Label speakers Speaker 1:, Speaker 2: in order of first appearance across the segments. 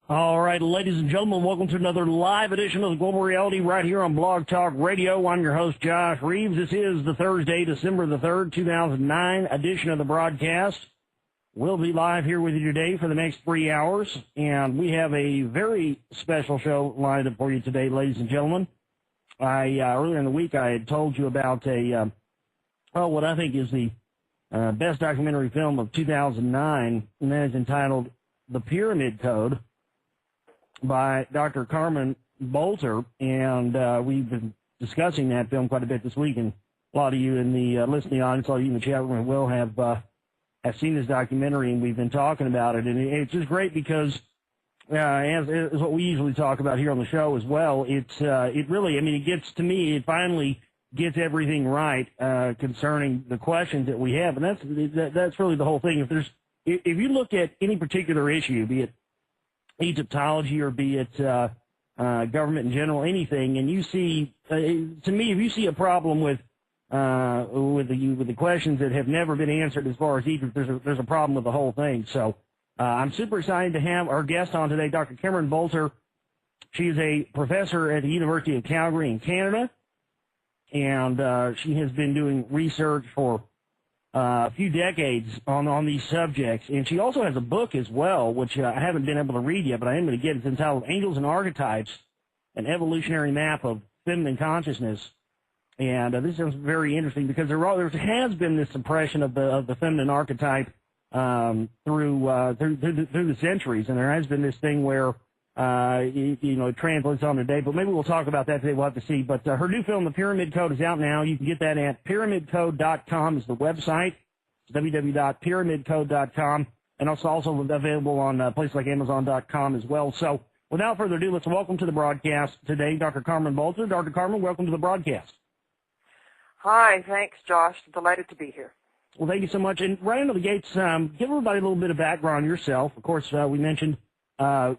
Speaker 1: All right, ladies and gentlemen, welcome to another live edition of the Global Reality right here on Blog Talk Radio. I'm your host, Josh Reeves. This is the Thursday, December the 3rd, 2009 edition of the broadcast. We'll be live here with you today for the next 3 hours, and we have a very special show lined up for you today, ladies and gentlemen. Earlier in the week, I had told you about what I think is the best documentary film of 2009, and that is entitled The Pyramid Code by Dr. Carmen Boulter, and we've been discussing that film quite a bit this week, and a lot of you in the listening audience, all of you in the chat room will have seen this documentary, and we've been talking about it, and it's just great because, as what we usually talk about here on the show as well, it really, I mean, it gets to me, it finally gets everything right concerning the questions that we have, and that's really the whole thing. If you look at any particular issue, be it Egyptology or be it government in general, anything, and you see, to me, if you see a problem with the questions that have never been answered as far as Egypt, there's a problem with the whole thing. So I'm super excited to have our guest on today, Dr. Carmen Boulter. She is a professor at the University of Calgary in Canada, and she has been doing research for a few decades on these subjects, and she also has a book as well, which I haven't been able to read yet, but I am going to get. It's entitled Angels and Archetypes, an Evolutionary Map of Feminine Consciousness, and this is very interesting because there has been this suppression of the feminine archetype through the centuries, and there has been this thing where it translates on today, but maybe we'll talk about that today. We'll have to see. But her new film, The Pyramid Code, is out now. You can get that at pyramidcode.com is the website, www.pyramidcode.com, and also available on places like Amazon.com as well. So without further ado, let's welcome to the broadcast today Dr. Carmen Boulter. Dr. Carmen, welcome to the broadcast.
Speaker 2: Hi, thanks, Josh. Delighted to be here.
Speaker 1: Well, thank you so much. And right out of the gates, give everybody a little bit of background on yourself. Of course, we mentioned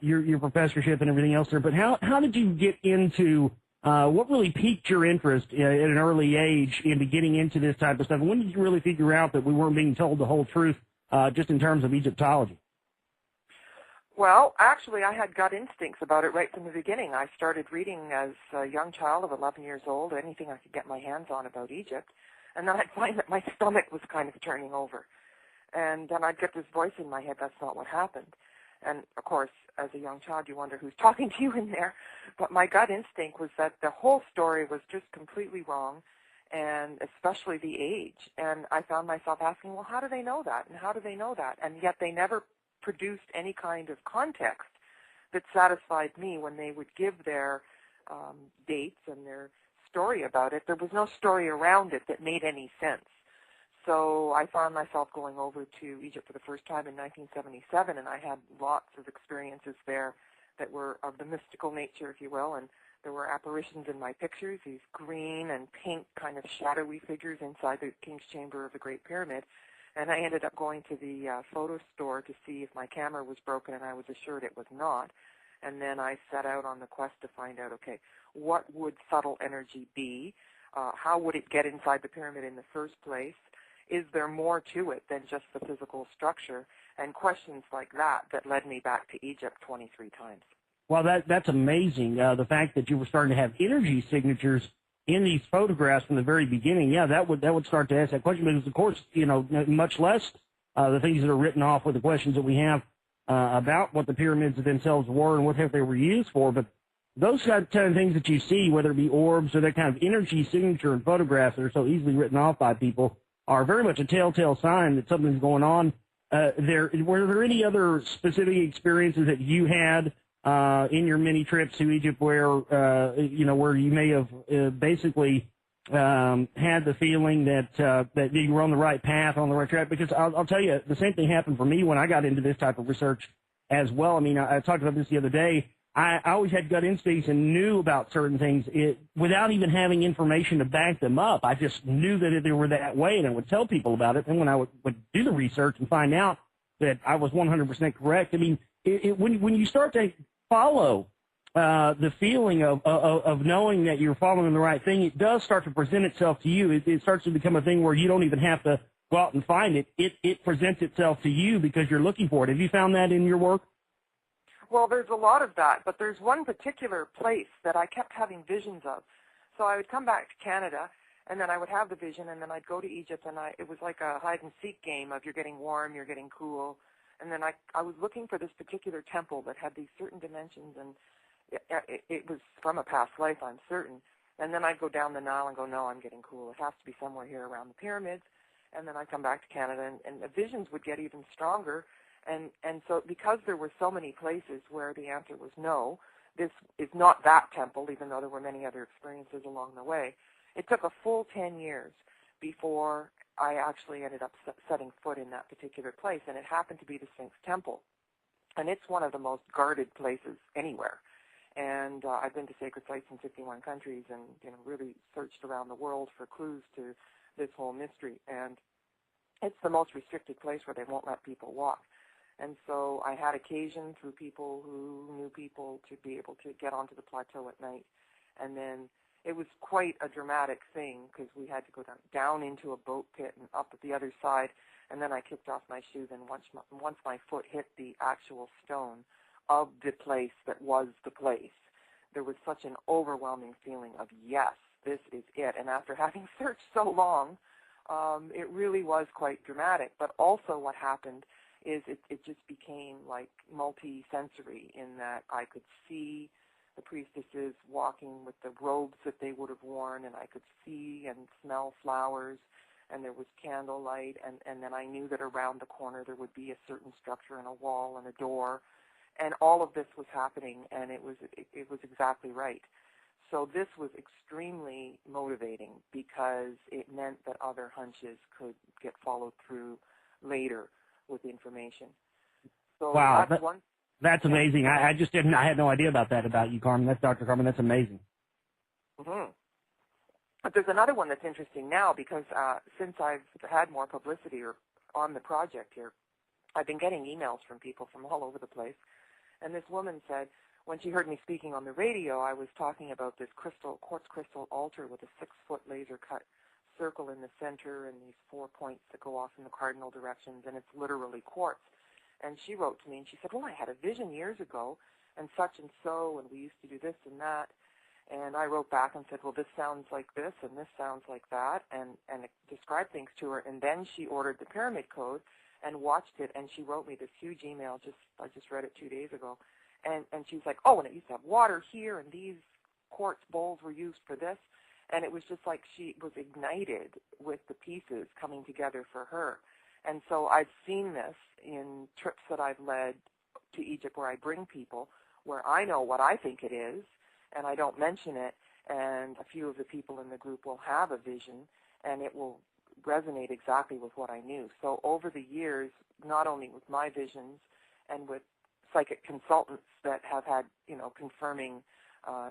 Speaker 1: your professorship and everything else there, but how did you get into what really piqued your interest at an early age into getting into this type of stuff? And when did you really figure out that we weren't being told the whole truth just in terms of Egyptology?
Speaker 2: Well, actually, I had gut instincts about it right from the beginning. I started reading as a young child of 11 years old, anything I could get my hands on about Egypt, and then I'd find that my stomach was kind of turning over. And then I'd get this voice in my head, that's not what happened. And, of course, as a young child, you wonder who's talking to you in there. But my gut instinct was that the whole story was just completely wrong, and especially the age. And I found myself asking, well, how do they know that? And how do they know that? And yet they never produced any kind of context that satisfied me when they would give their dates and their story about it. There was no story around it that made any sense. So I found myself going over to Egypt for the first time in 1977, and I had lots of experiences there that were of the mystical nature, if you will, and there were apparitions in my pictures, these green and pink kind of shadowy figures inside the King's Chamber of the Great Pyramid, and I ended up going to the photo store to see if my camera was broken, and I was assured it was not, and then I set out on the quest to find out, okay, what would subtle energy be? How would it get inside the pyramid in the first place? Is there more to it than just the physical structure? And questions like that led me back to Egypt 23 times.
Speaker 1: Well, that's amazing. The fact that you were starting to have energy signatures in these photographs from the very beginning, yeah, that would start to ask that question. Because, of course, much less the things that are written off with the questions that we have about what the pyramids themselves were and what they were used for. But those kind of things that you see, whether it be orbs or that kind of energy signature in photographs that are so easily written off by people, are very much a telltale sign that something's going on. Were there any other specific experiences that you had in your many trips to Egypt where where you may have basically had the feeling that you were on the right path, on the right track? Because I'll tell you, the same thing happened for me when I got into this type of research as well. I mean, I talked about this the other day. I always had gut instincts and knew about certain things without even having information to back them up. I just knew that they were that way, and I would tell people about it. And when I would do the research and find out that I was 100% correct, I mean, when you start to follow the feeling of knowing that you're following the right thing, it does start to present itself to you. It starts to become a thing where you don't even have to go out and find it. It presents itself to you because you're looking for it. Have you found that in your work?
Speaker 2: Well, there's a lot of that, but there's one particular place that I kept having visions of. So I would come back to Canada, and then I would have the vision, and then I'd go to Egypt, and it was like a hide-and-seek game of you're getting warm, you're getting cool. And then I was looking for this particular temple that had these certain dimensions, and it was from a past life, I'm certain. And then I'd go down the Nile and go, no, I'm getting cool. It has to be somewhere here around the pyramids. And then I'd come back to Canada, and the visions would get even stronger. And so because there were so many places where the answer was no, this is not that temple, even though there were many other experiences along the way, it took a full 10 years before I actually ended up setting foot in that particular place. And it happened to be the Sphinx Temple. And it's one of the most guarded places anywhere. And I've been to sacred sites in 51 countries and really searched around the world for clues to this whole mystery. And it's the most restricted place where they won't let people walk. And so I had occasion through people who knew people to be able to get onto the plateau at night. And then it was quite a dramatic thing because we had to go down into a boat pit and up at the other side. And then I kicked off my shoes, and once my foot hit the actual stone of the place that was the place, there was such an overwhelming feeling of, yes, this is it. And after having searched so long, it really was quite dramatic. But also what happened is it just became like multi-sensory in that I could see the priestesses walking with the robes that they would have worn, and I could see and smell flowers, and there was candlelight, and then I knew that around the corner there would be a certain structure and a wall and a door, and all of this was happening, and it was exactly right. So this was extremely motivating because it meant that other hunches could get followed through later with information. So
Speaker 1: wow,
Speaker 2: that's one.
Speaker 1: That's amazing. I just didn't. I had no idea about that about you, Carmen. That's Dr. Carmen. That's amazing.
Speaker 2: Mm-hmm. But there's another one that's interesting now because since I've had more publicity on the project here, I've been getting emails from people from all over the place. And this woman said, when she heard me speaking on the radio, I was talking about this quartz crystal altar with a 6-foot laser-cut circle in the center and these 4 points that go off in the cardinal directions, and it's literally quartz. And she wrote to me, and she said, well, I had a vision years ago, and such and so, and we used to do this and that. And I wrote back and said, well, this sounds like this, and this sounds like that, and described things to her. And then she ordered the pyramid code and watched it, and she wrote me this huge email. I just read it 2 days ago. And she's like, oh, and it used to have water here, and these quartz bowls were used for this. And it was just like she was ignited with the pieces coming together for her. And so I've seen this in trips that I've led to Egypt where I bring people, where I know what I think it is, and I don't mention it, and a few of the people in the group will have a vision, and it will resonate exactly with what I knew. So over the years, not only with my visions and with psychic consultants that have had, confirming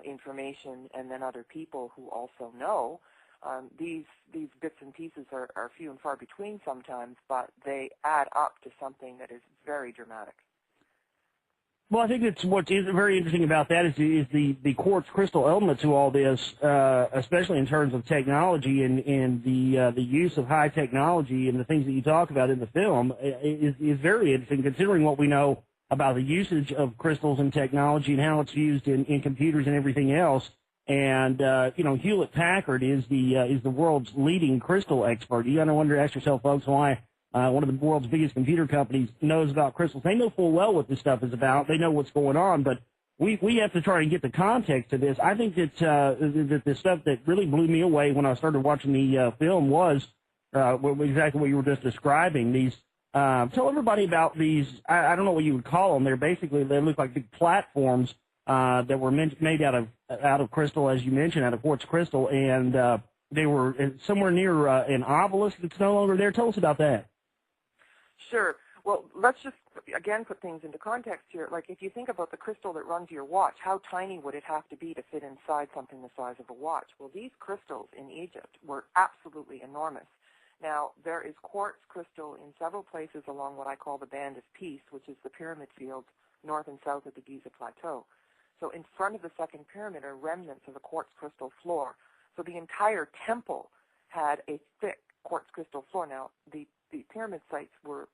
Speaker 2: information, and then other people who also know, these bits and pieces are few and far between sometimes, but they add up to something that is very dramatic.
Speaker 1: Well, I think it's what is very interesting about that is the quartz crystal element to all this, especially in terms of technology and the use of high technology and the things that you talk about in the film is very interesting, considering what we know about the usage of crystals and technology and how it's used in computers and everything else. And Hewlett Packard is the world's leading crystal expert. You got to ask yourself, folks, why one of the world's biggest computer companies knows about crystals. They know full well what this stuff is about. They know what's going on, but we have to try and get the context to this. I think that the stuff that really blew me away when I started watching the film was exactly what you were just describing. These tell everybody about these. I don't know what you would call them. They look like big platforms that were made out of crystal, as you mentioned, out of quartz crystal, and they were somewhere near an obelisk that's no longer there. Tell us about that.
Speaker 2: Sure. Well, let's just, again, put things into context here. Like, if you think about the crystal that runs your watch, how tiny would it have to be to fit inside something the size of a watch? Well, these crystals in Egypt were absolutely enormous. Now, there is quartz crystal in several places along what I call the Band of Peace, which is the pyramid fields north and south of the Giza Plateau. So in front of the second pyramid are remnants of a quartz crystal floor. So the entire temple had a thick quartz crystal floor. Now, the pyramid sites were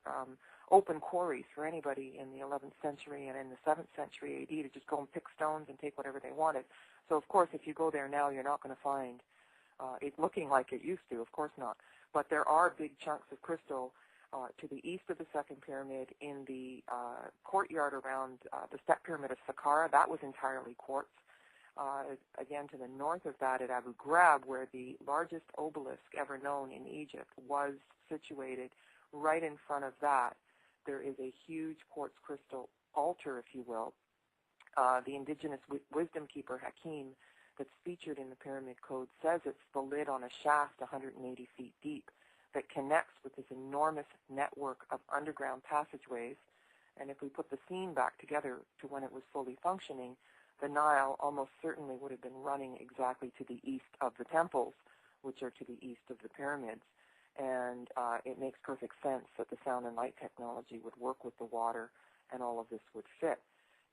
Speaker 2: open quarries for anybody in the 11th century and in the 7th century AD to just go and pick stones and take whatever they wanted. So, of course, if you go there now, you're not going to find it looking like it used to. Of course not. But there are big chunks of crystal to the east of the second pyramid in the courtyard around the step pyramid of Saqqara. That was entirely quartz. Again, to the north of that at Abu Ghraib, where the largest obelisk ever known in Egypt was situated, right in front of that, there is a huge quartz crystal altar, if you will. The indigenous wisdom keeper, Hakim, that's featured in the pyramid code says it's the lid on a shaft 180 feet deep that connects with this enormous network of underground passageways. And if we put the scene back together to when it was fully functioning, the Nile almost certainly would have been running exactly to the east of the temples, which are to the east of the pyramids. And it makes perfect sense that the sound and light technology would work with the water and all of this would fit.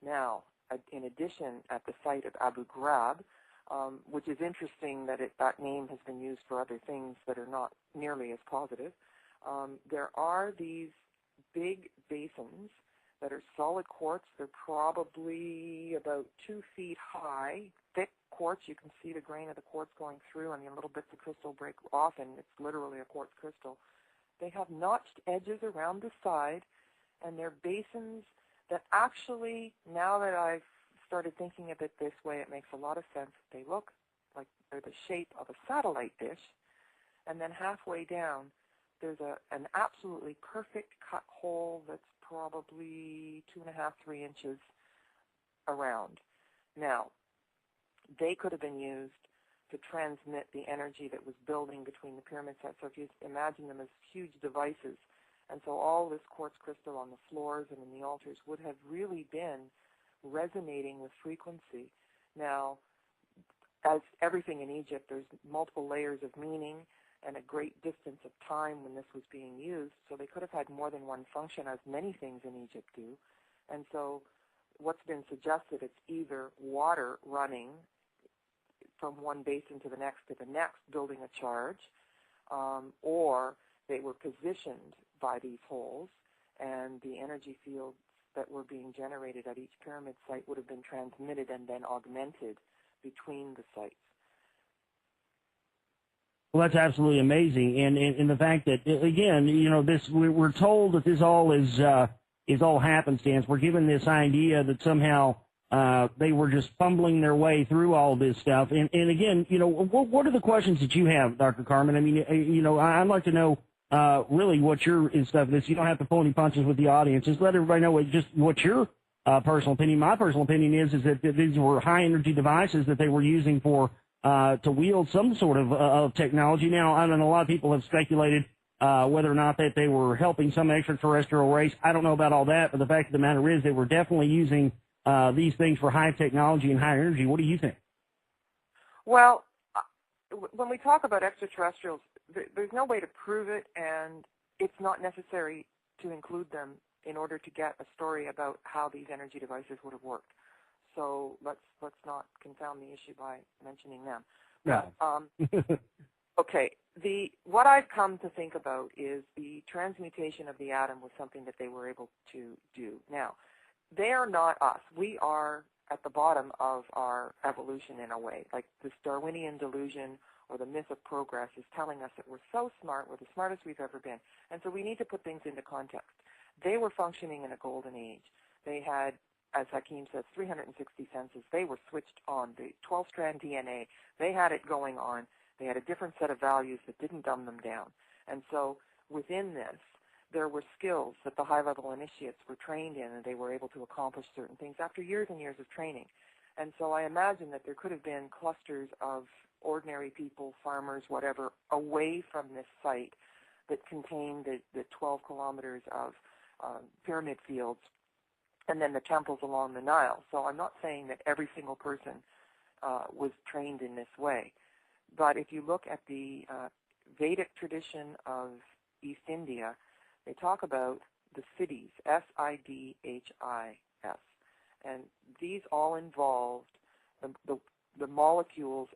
Speaker 2: Now, in addition, at the site of Abu Ghraib, which is interesting that that name has been used for other things that are not nearly as positive, there are these big basins that are solid quartz. They're probably about 2 feet high, thick quartz. You can see the grain of the quartz going through, and the little bits of crystal break off, and it's literally a quartz crystal. They have notched edges around the side, and they're basins that actually, now that I've started thinking of it this way, it makes a lot of sense. They look like they're the shape of a satellite dish, and then halfway down, there's an absolutely perfect cut hole that's probably 2.5, 3 inches around. Now, they could have been used to transmit the energy that was building between the pyramid sites. So if you imagine them as huge devices, and so all this quartz crystal on the floors and in the altars would have really been resonating with frequency. Now, as everything in Egypt, there's multiple layers of meaning and a great distance of time when this was being used, so they could have had more than one function, as many things in Egypt do. And so what's been suggested, it's either water running from one basin to the next, building a charge, or they were positioned by these holes, and the energy fields that were being generated at each pyramid site would have been transmitted and then augmented between the sites.
Speaker 1: Well, that's absolutely amazing, and the fact that, again, you know, this we're told that this all is all happenstance. We're given this idea that somehow they were just fumbling their way through all this stuff. And again, you know, what are the questions that you have, Dr. Carmen? I mean, you know, I'd like to know really what your stuff is. You don't have to pull any punches with the audience. Just let everybody know just what your personal opinion. My personal opinion is that these were high energy devices that they were using for to wield some sort of technology. Now, I don't know, a lot of people have speculated whether or not that they were helping some extraterrestrial race. I don't know about all that, but the fact of the matter is they were definitely using these things for high technology and high energy. What do you think?
Speaker 2: Well, when we talk about extraterrestrials, there's no way to prove it, and it's not necessary to include them in order to get a story about how these energy devices would have worked. So let's not confound the issue by mentioning them.
Speaker 1: Yeah.
Speaker 2: Okay. What I've come to think about is the transmutation of the atom was something that they were able to do. Now, they are not us. We are at the bottom of our evolution in a way. Like this Darwinian delusion or the myth of progress is telling us that we're so smart, we're the smartest we've ever been. And so we need to put things into context. They were functioning in a golden age. They had, as Hakim says, 360 senses. They were switched on. The 12-strand DNA, they had it going on. They had a different set of values that didn't dumb them down. And so within this, there were skills that the high-level initiates were trained in, and they were able to accomplish certain things after years and years of training. And so I imagine that there could have been clusters of ordinary people, farmers, whatever, away from this site that contained the 12 kilometers of pyramid fields and then the temples along the Nile. So I'm not saying that every single person was trained in this way. But if you look at the Vedic tradition of East India, they talk about the Siddhis, S-I-D-H-I-S. And these all involved the molecules,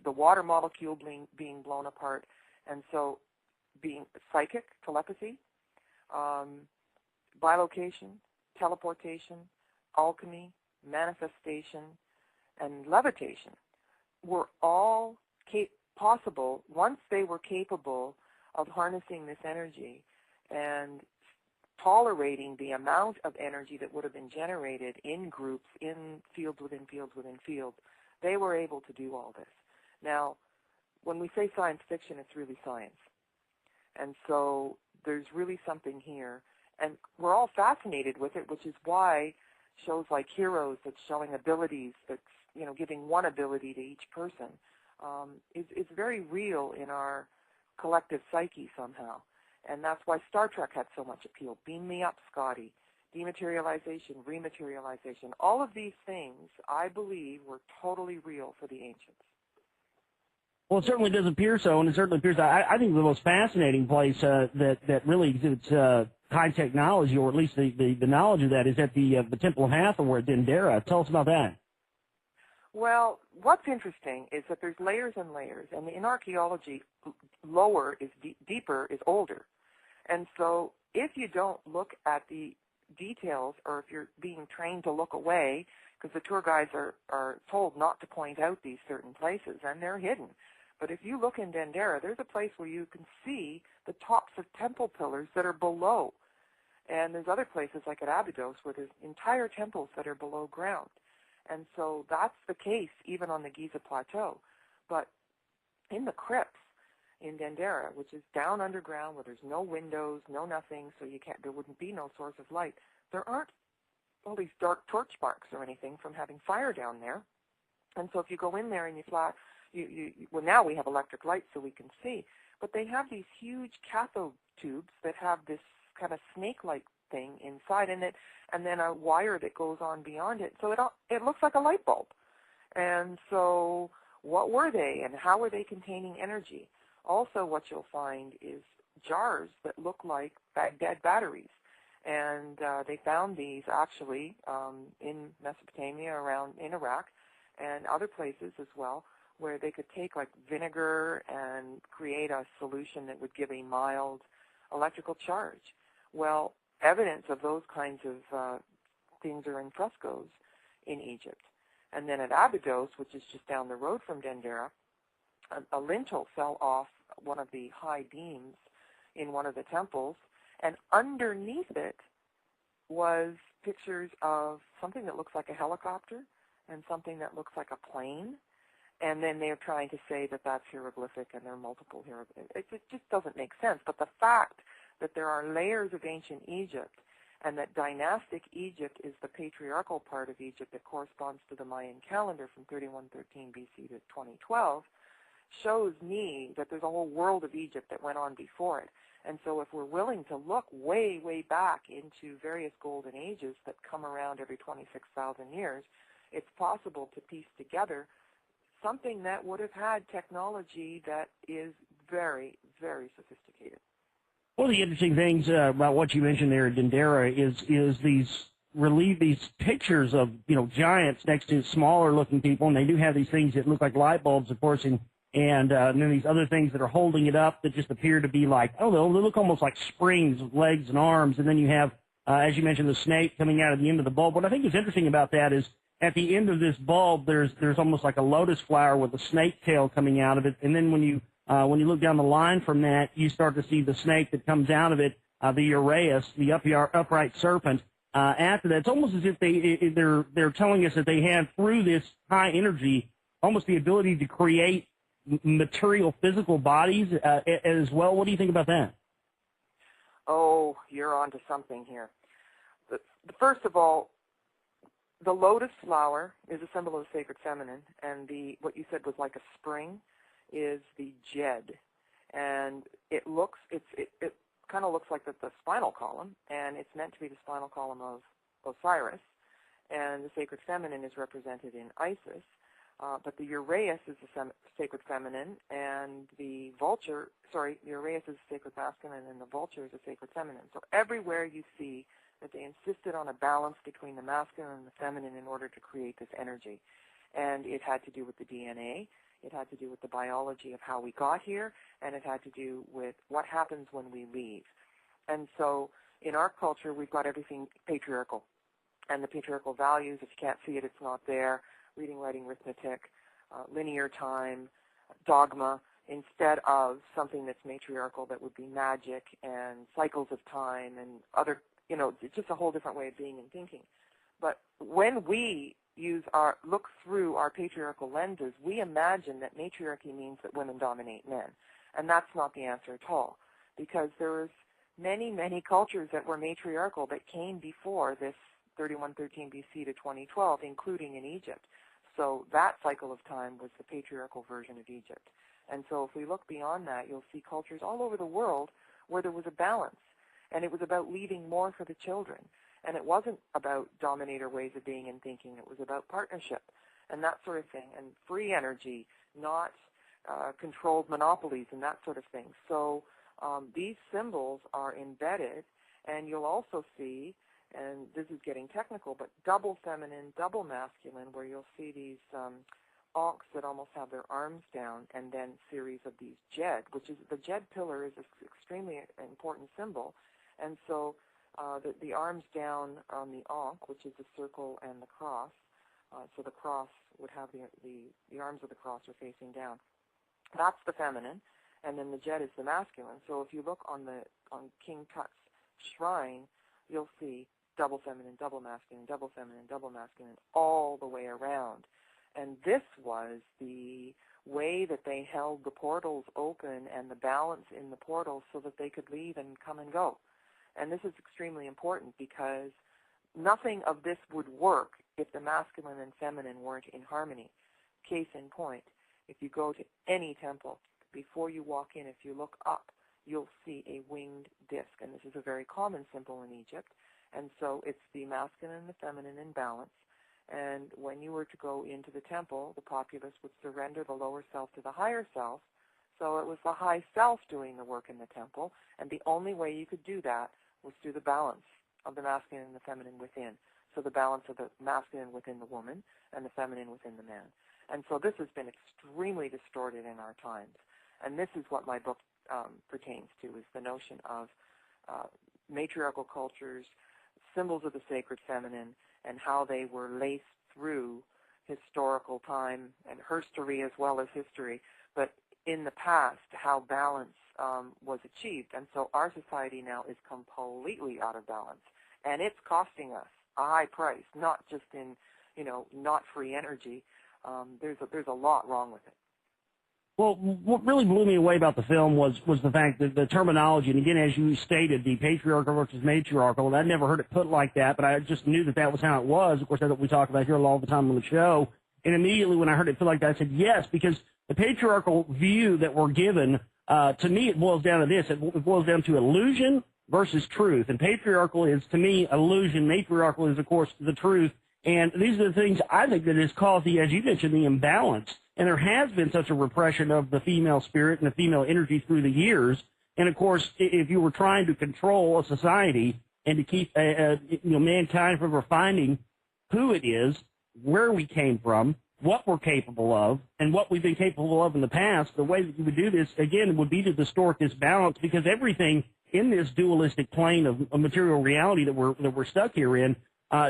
Speaker 2: the water molecule being blown apart, and so being psychic, telepathy, bilocation, teleportation, alchemy, manifestation, and levitation were all possible once they were capable of harnessing this energy and tolerating the amount of energy that would have been generated in groups, in fields within fields within fields. They were able to do all this. Now, when we say science fiction, it's really science. And so there's really something here. And we're all fascinated with it, which is why shows like Heroes that's showing abilities, that's, giving one ability to each person, is very real in our collective psyche somehow. And that's why Star Trek had so much appeal. Beam me up, Scotty. Dematerialization, rematerialization. All of these things, I believe, were totally real for the ancients.
Speaker 1: Well, it certainly does appear so, and it certainly appears. I think the most fascinating place that really exhibits high technology, or at least the knowledge of that, is at the Temple of Hathor at Dendera. Tell us about that.
Speaker 2: Well, what's interesting is that there's layers and layers, and in archaeology, lower is deeper is older. And so if you don't look at the details, or if you're being trained to look away, because the tour guides are told not to point out these certain places, and they're hidden. But if you look in Dendera, there's a place where you can see the tops of temple pillars that are below. And there's other places like at Abydos where there's entire temples that are below ground. And so that's the case even on the Giza Plateau. But in the crypts in Dendera, which is down underground where there's no windows, no nothing, so there wouldn't be no source of light, there aren't all these dark torch marks or anything from having fire down there. And so if you go in there and you flash, well, now we have electric lights so we can see, but they have these huge cathode tubes that have this kind of snake-like thing inside in it, and then a wire that goes on beyond it. So it looks like a light bulb. And so what were they, and how were they containing energy? Also, what you'll find is jars that look like Baghdad batteries. And they found these actually in Mesopotamia, in Iraq, and other places as well, where they could take like vinegar and create a solution that would give a mild electrical charge. Well, evidence of those kinds of things are in frescoes in Egypt. And then at Abydos, which is just down the road from Dendera, a lintel fell off one of the high beams in one of the temples, and underneath it was pictures of something that looks like a helicopter and something that looks like a plane. And then they're trying to say that that's hieroglyphic, and there are multiple hieroglyphics. It just doesn't make sense. But the fact that there are layers of ancient Egypt, and that dynastic Egypt is the patriarchal part of Egypt that corresponds to the Mayan calendar from 3113 BC to 2012, shows me that there's a whole world of Egypt that went on before it. And so if we're willing to look way, way back into various golden ages that come around every 26,000 years, it's possible to piece together something that would have had technology that is very, very sophisticated.
Speaker 1: One of the interesting things about what you mentioned there at Dendera is these pictures of giants next to smaller looking people, and they do have these things that look like light bulbs, of course, and then these other things that are holding it up that just appear to be like, they look almost like springs with legs and arms, and then you have, as you mentioned, the snake coming out of the end of the bulb. What I think is interesting about that is at the end of this bulb, there's almost like a lotus flower with a snake tail coming out of it, and then when you look down the line from that, you start to see the snake that comes out of it, the Uraeus, the upright serpent. After that, it's almost as if they're telling us that they have, through this high energy, almost the ability to create material, physical bodies as well. What do you think about that?
Speaker 2: Oh, you're onto something here. First of all, the lotus flower is a symbol of the sacred feminine, and what you said was like a spring is the jed, and it kind of looks like the spinal column, and it's meant to be the spinal column of Osiris, and the sacred feminine is represented in Isis, but the Uraeus is the sacred feminine, and the Uraeus is the sacred masculine, and the vulture is the sacred feminine. So everywhere you see that they insisted on a balance between the masculine and the feminine in order to create this energy, and it had to do with the DNA. It had to do with the biology of how we got here, and it had to do with what happens when we leave. And so in our culture, we've got everything patriarchal. And the patriarchal values, if you can't see it, it's not there. Reading, writing, arithmetic, linear time, dogma, instead of something that's matriarchal that would be magic and cycles of time and other, it's just a whole different way of being and thinking. But when we look through our patriarchal lenses, we imagine that matriarchy means that women dominate men. And that's not the answer at all, because there was many, many cultures that were matriarchal that came before this 3113 BC to 2012, including in Egypt. So that cycle of time was the patriarchal version of Egypt. And so if we look beyond that, you'll see cultures all over the world where there was a balance. And it was about leaving more for the children. And it wasn't about dominator ways of being and thinking. It was about partnership and that sort of thing, and free energy, not controlled monopolies and that sort of thing. So these symbols are embedded, and you'll also see, and this is getting technical, but double feminine, double masculine, where you'll see these onks that almost have their arms down, and then series of these jed, which is the jed pillar is an extremely important symbol. And so the arms down on the onk, which is the circle and the cross, so the cross would have the arms of the cross are facing down. That's the feminine, and then the jed is the masculine. So if you look on King Tut's shrine, you'll see double feminine, double masculine, double feminine, double masculine, all the way around. And this was the way that they held the portals open and the balance in the portals so that they could leave and come and go. And this is extremely important because nothing of this would work if the masculine and feminine weren't in harmony. Case in point, if you go to any temple, before you walk in, if you look up, you'll see a winged disc. And this is a very common symbol in Egypt. And so it's the masculine and the feminine in balance. And when you were to go into the temple, the populace would surrender the lower self to the higher self. So it was the high self doing the work in the temple. And the only way you could do that was through the balance of the masculine and the feminine within. So the balance of the masculine within the woman and the feminine within the man. And so this has been extremely distorted in our times. And this is what my book pertains to, is the notion of matriarchal cultures, symbols of the sacred feminine, and how they were laced through historical time and herstory as well as history, but in the past, how balance was achieved. And so our society now is completely out of balance, and it's costing us a high price, not just in, not free energy. There's a lot wrong with it.
Speaker 1: Well, what really blew me away about the film was the fact that the terminology, and again, as you stated, the patriarchal versus matriarchal, and I'd never heard it put like that, but I just knew that was how it was. Of course, that's what we talk about here all the time on the show. And immediately when I heard it put like that, I said, yes, because the patriarchal view that we're given, to me, it boils down to this. It boils down to illusion versus truth. And patriarchal is, to me, illusion. Matriarchal is, of course, the truth. And these are the things I think that has caused as you mentioned, the imbalance. And there has been such a repression of the female spirit and the female energy through the years. And, of course, if you were trying to control a society and to keep mankind from refining who it is, where we came from, what we're capable of, and what we've been capable of in the past, the way that you would do this, again, would be to distort this balance, because everything in this dualistic plane of material reality that we're stuck here in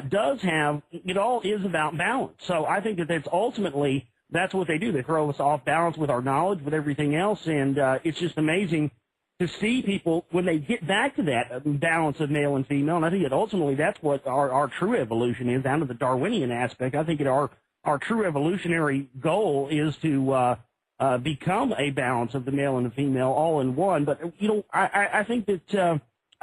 Speaker 1: does have, it all is about balance. So I think that's ultimately, that's what they do. They throw us off balance with our knowledge, with everything else, and it's just amazing to see people when they get back to that balance of male and female. And I think that ultimately that's what our true evolution is, down to the Darwinian aspect. I think that our true evolutionary goal is to become a balance of the male and the female all in one. But I think that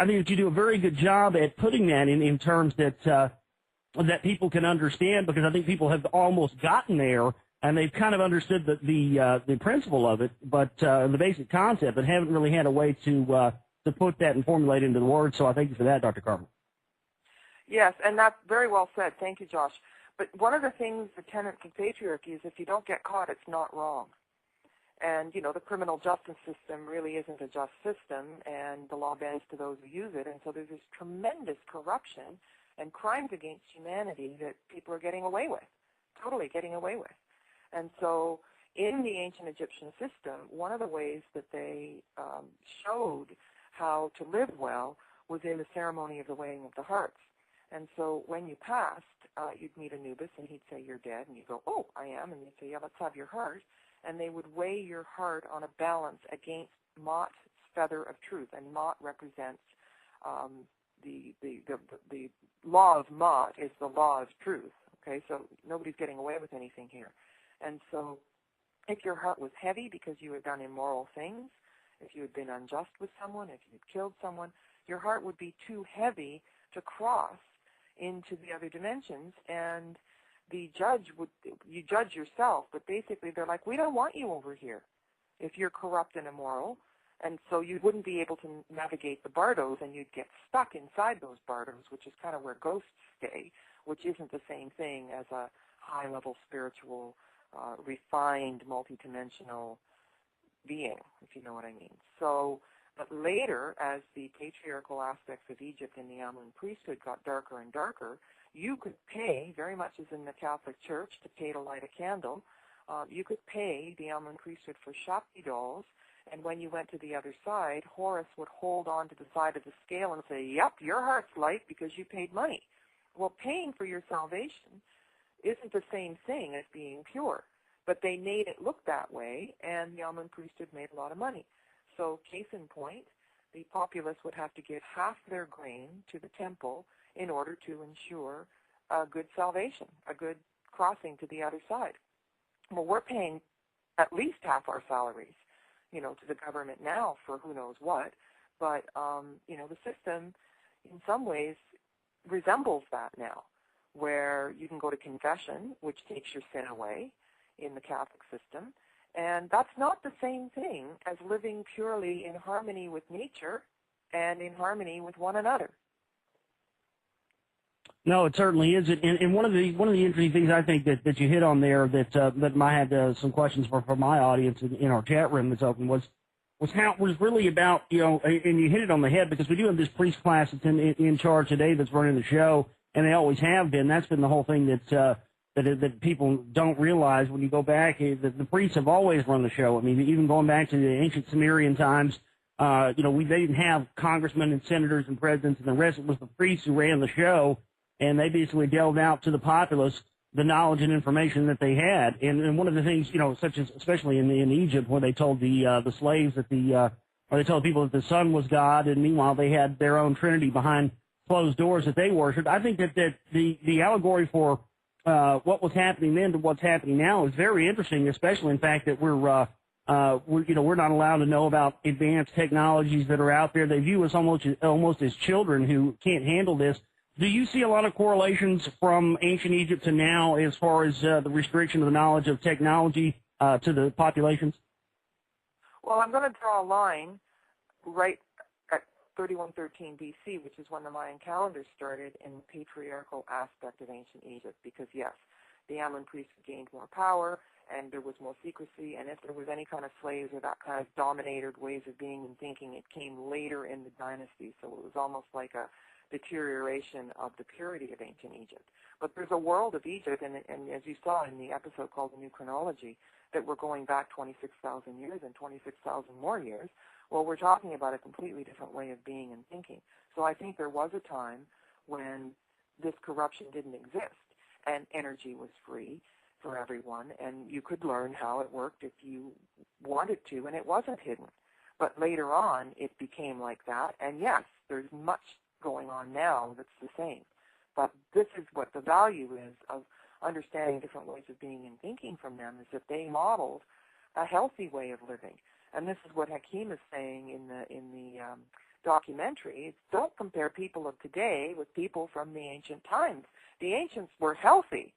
Speaker 1: you do a very good job at putting that in terms that people can understand, because I think people have almost gotten there and they've kind of understood the principle of it, but the basic concept, but haven't really had a way to put that and formulate into the words. So I thank you for that, Dr. Carmen.
Speaker 2: Yes, and that's very well said. Thank you, Josh. But one of the things, the tenets of patriarchy, is if you don't get caught, it's not wrong. And, the criminal justice system really isn't a just system, and the law bends to those who use it. And so there's this tremendous corruption and crimes against humanity that people are getting away with, totally getting away with. And so in the ancient Egyptian system, one of the ways that they showed how to live well was in the ceremony of the weighing of the hearts. And so when you passed, you'd meet Anubis, and he'd say, you're dead. And you'd go, oh, I am. And you'd say, yeah, let's have your heart. And they would weigh your heart on a balance against Ma'at's feather of truth. And Ma'at represents the law of Ma'at is the law of truth. Okay, so nobody's getting away with anything here. And so if your heart was heavy because you had done immoral things, if you had been unjust with someone, if you had killed someone, your heart would be too heavy to cross into the other dimensions, and the judge would, you judge yourself, but basically they're like, we don't want you over here if you're corrupt and immoral, and so you wouldn't be able to navigate the bardos, and you'd get stuck inside those bardos, which is kind of where ghosts stay, which isn't the same thing as a high-level spiritual, refined, multidimensional being, if you know what I mean. So, but later, as the patriarchal aspects of Egypt in the Amun priesthood got darker and darker, you could pay, very much as in the Catholic Church, to pay to light a candle. You could pay the Amun priesthood for Shakti dolls, and when you went to the other side, Horus would hold on to the side of the scale and say, yep, your heart's light because you paid money. Well, paying for your salvation isn't the same thing as being pure, but they made it look that way, and the Amun priesthood made a lot of money. So, case in point, the populace would have to give half their grain to the temple in order to ensure a good salvation, a good crossing to the other side. Well, we're paying at least half our salaries, to the government now for who knows what, but, the system in some ways resembles that now, where you can go to confession, which takes your sin away in the Catholic system, and that's not the same thing as living purely in harmony with nature and in harmony with one another.
Speaker 1: No, it certainly isn't. And one of the interesting things I think that you hit on there that I had some questions for my audience in our chat room that's open was how it was really about, and you hit it on the head, because we do have this priest class that's in charge today that's running the show, and they always have been. That's been the whole thing that people don't realize when you go back. The priests have always run the show. I mean, even going back to the ancient Sumerian times, they didn't have congressmen and senators and presidents and the rest. It was the priests who ran the show, and they basically delved out to the populace the knowledge and information that they had. And one of the things, such as especially in Egypt, where they told the slaves that or they told people that the sun was God, and meanwhile they had their own trinity behind closed doors that they worshipped. I think that the allegory for what was happening then to what's happening now is very interesting, especially in fact that we're not allowed to know about advanced technologies that are out there. They view us almost as children who can't handle this. Do you see a lot of correlations from ancient Egypt to now as far as the restriction of the knowledge of technology to the populations?
Speaker 2: Well, I'm going to draw a line right at 3113 BC, which is when the Mayan calendar started, in the patriarchal aspect of ancient Egypt, because, yes, the Amun priests gained more power, and there was more secrecy, and if there was any kind of slaves or that kind of dominated ways of being and thinking, it came later in the dynasty, so it was almost like a deterioration of the purity of ancient Egypt. But there's a world of Egypt, and as you saw in the episode called The New Chronology, that we're going back 26,000 years and 26,000 more years. Well, we're talking about a completely different way of being and thinking. So I think there was a time when this corruption didn't exist, and energy was free for everyone, and you could learn how it worked if you wanted to, and it wasn't hidden. But later on, it became like that, and yes, there's much going on now that's the same. But this is what the value is of understanding different ways of being and thinking from them, is that they modeled a healthy way of living. And this is what Hakim is saying in the documentary. Don't compare people of today with people from the ancient times. The ancients were healthy,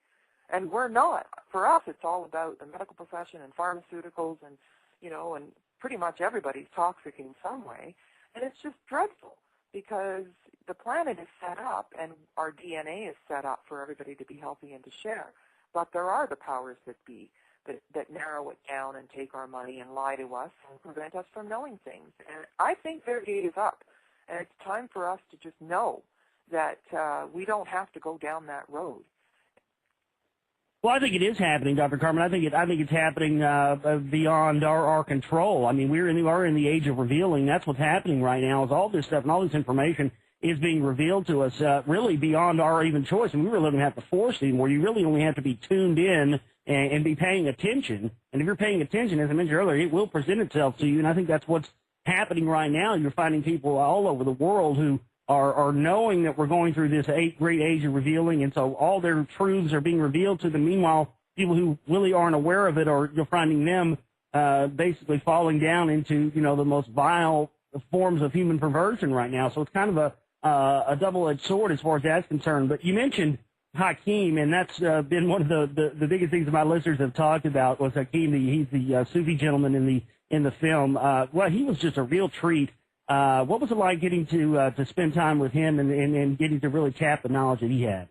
Speaker 2: and we're not. For us, it's all about the medical profession and pharmaceuticals, and and pretty much everybody's toxic in some way, and it's just dreadful, because the planet is set up and our DNA is set up for everybody to be healthy and to share. But there are the powers that be that narrow it down and take our money and lie to us and prevent us from knowing things. And I think their gate is up. And it's time for us to just know that we don't have to go down that road.
Speaker 1: Well, I think it is happening, Dr. Carmen. I think it's happening beyond our control. I mean, we are in the age of revealing. That's what's happening right now. Is all this stuff and all this information is being revealed to us, really beyond our even choice. And we really don't have to force it anymore. You really only have to be tuned in and be paying attention. And if you're paying attention, as I mentioned earlier, it will present itself to you. And I think that's what's happening right now. You're finding people all over the world who are knowing that we're going through this great age of revealing, and so all their truths are being revealed to them. Meanwhile, people who really aren't aware of it, or you're finding them basically falling down into, the most vile forms of human perversion right now. So it's kind of a double-edged sword as far as that's concerned. But you mentioned Hakeem, and that's been one of the biggest things that my listeners have talked about was Hakeem. He's the Sufi gentleman in the film. Well, he was just a real treat. What was it like getting to spend time with him and getting to really tap the knowledge that he had?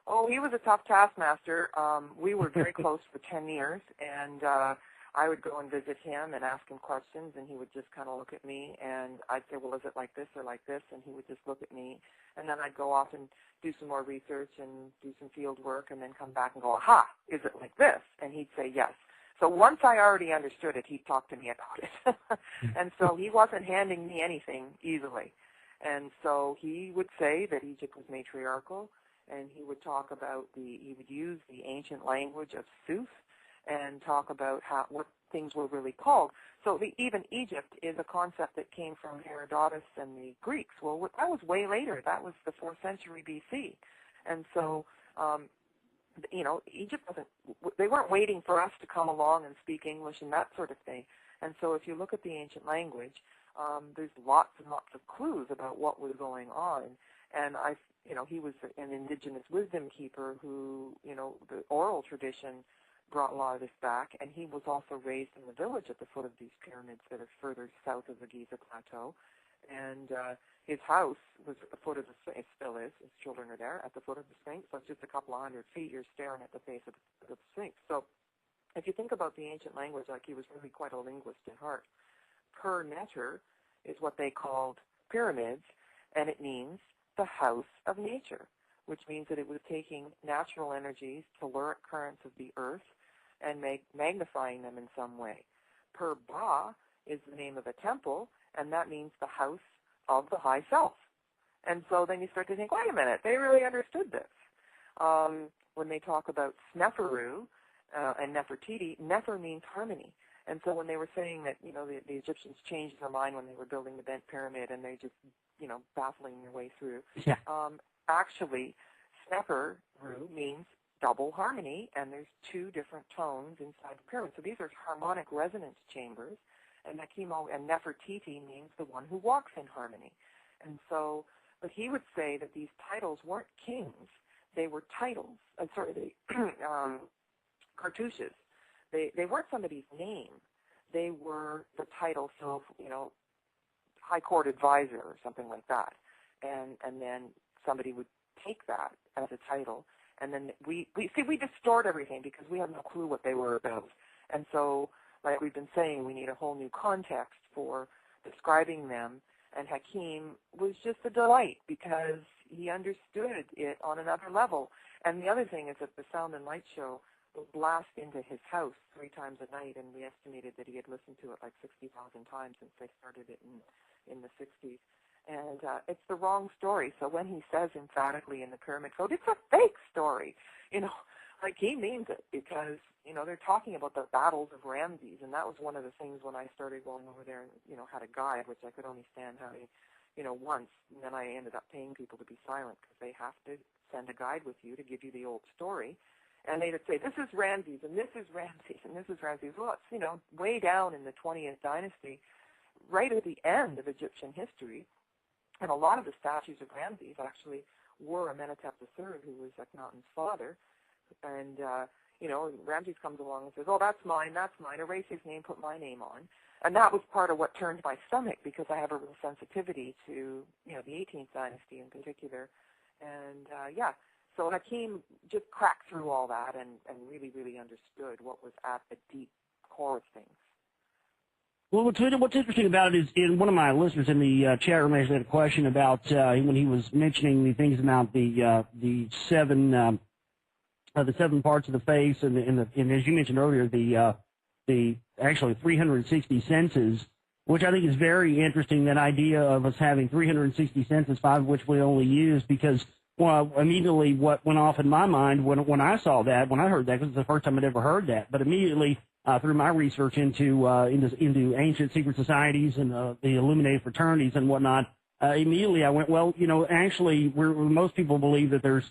Speaker 2: Oh, he was a tough taskmaster. We were very close for 10 years, and I would go and visit him and ask him questions, and he would just kind of look at me, and I'd say, well, is it like this or like this? And he would just look at me, and then I'd go off and do some more research and do some field work, and then come back and go, aha, is it like this? And he'd say yes. So once I already understood it, he'd talk to me about it. And so he wasn't handing me anything easily. And so he would say that Egypt was matriarchal, and he would talk about he would use the ancient language of Suf and talk about what things were really called. So even Egypt is a concept that came from Herodotus and the Greeks. Well, that was way later. That was the 4th century BC. And so Egypt they weren't waiting for us to come along and speak English and that sort of thing. And so if you look at the ancient language, there's lots and lots of clues about what was going on. And he was an indigenous wisdom keeper who, the oral tradition brought a lot of this back. And he was also raised in the village at the foot of these pyramids that are further south of the Giza Plateau. And his house was at the foot of the Sphinx. It still is. His children are there at the foot of the Sphinx. So it's just a couple of 100 feet. You're staring at the face of the Sphinx. So if you think about the ancient language, like he was really quite a linguist at heart. Per-neter is what they called pyramids, and it means the house of nature, which means that it was taking natural energies, caloric currents of the earth, and magnifying them in some way. Per-ba is the name of a temple, and that means the house of the high self. And so then you start to think, wait a minute, they really understood this. When they talk about Sneferu and Nefertiti, Nefer means harmony. And so when they were saying that, the Egyptians changed their mind when they were building the Bent Pyramid and they just, baffling their way through, actually, Sneferu means double harmony, and there's 2 different tones inside the pyramid. So these are harmonic resonance chambers. And Nefertiti means the one who walks in harmony. And so, but he would say that these titles weren't kings; they were titles. Cartouches. They weren't somebody's name. They were the title. So, High Court Advisor or something like that. And then somebody would take that as a title, and then we distort everything because we have no clue what they were about. And so, like we've been saying, we need a whole new context for describing them. And Hakeem was just a delight because he understood it on another level. And the other thing is that the Sound and Light show would blast into his house 3 times a night, and we estimated that he had listened to it like 60,000 times since they started it in the 60s. And it's the wrong story. So when he says emphatically in the Pyramid Code, it's a fake story, like he means it because, they're talking about the battles of Ramses, and that was one of the things when I started going over there and, had a guide, which I could only stand having, once, and then I ended up paying people to be silent because they have to send a guide with you to give you the old story. And they would say, this is Ramses, and this is Ramses, and this is Ramses. Well, it's, way down in the 20th dynasty, right at the end of Egyptian history, and a lot of the statues of Ramses actually were Amenhotep III, who was Akhenaten's father. And, Ramses comes along and says, oh, that's mine, erase his name, put my name on. And that was part of what turned my stomach because I have a real sensitivity to, the 18th dynasty in particular. And, so Hakeem just cracked through all that and really, really understood what was at the deep core of things.
Speaker 1: Well, what's interesting about it is one of my listeners in the chat room actually had a question about when he was mentioning the things about the 7 the 7 parts of the face, and as you mentioned earlier, the actually 360 senses, which I think is very interesting, that idea of us having 360 senses, 5 of which we only use, because immediately what went off in my mind when I saw that, when I heard that, because it's the first time I'd ever heard that, but immediately through my research into ancient secret societies and the illuminated fraternities and whatnot, immediately I went, well, actually, most people believe that there's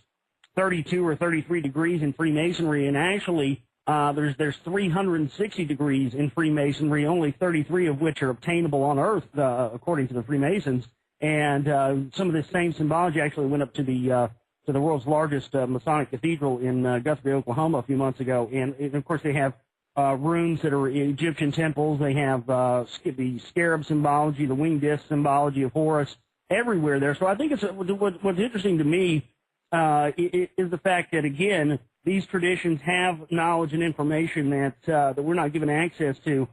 Speaker 1: 32 or 33 degrees in Freemasonry, and actually there's 360 degrees in Freemasonry, only 33 of which are obtainable on Earth, according to the Freemasons. And some of this same symbology actually went up to the world's largest Masonic cathedral in Guthrie, Oklahoma, a few months ago. And of course, they have rooms that are Egyptian temples. They have the scarab symbology, the winged disc symbology of Horus, everywhere there. So I think what's interesting to me is the fact that, again, these traditions have knowledge and information that we're not given access to.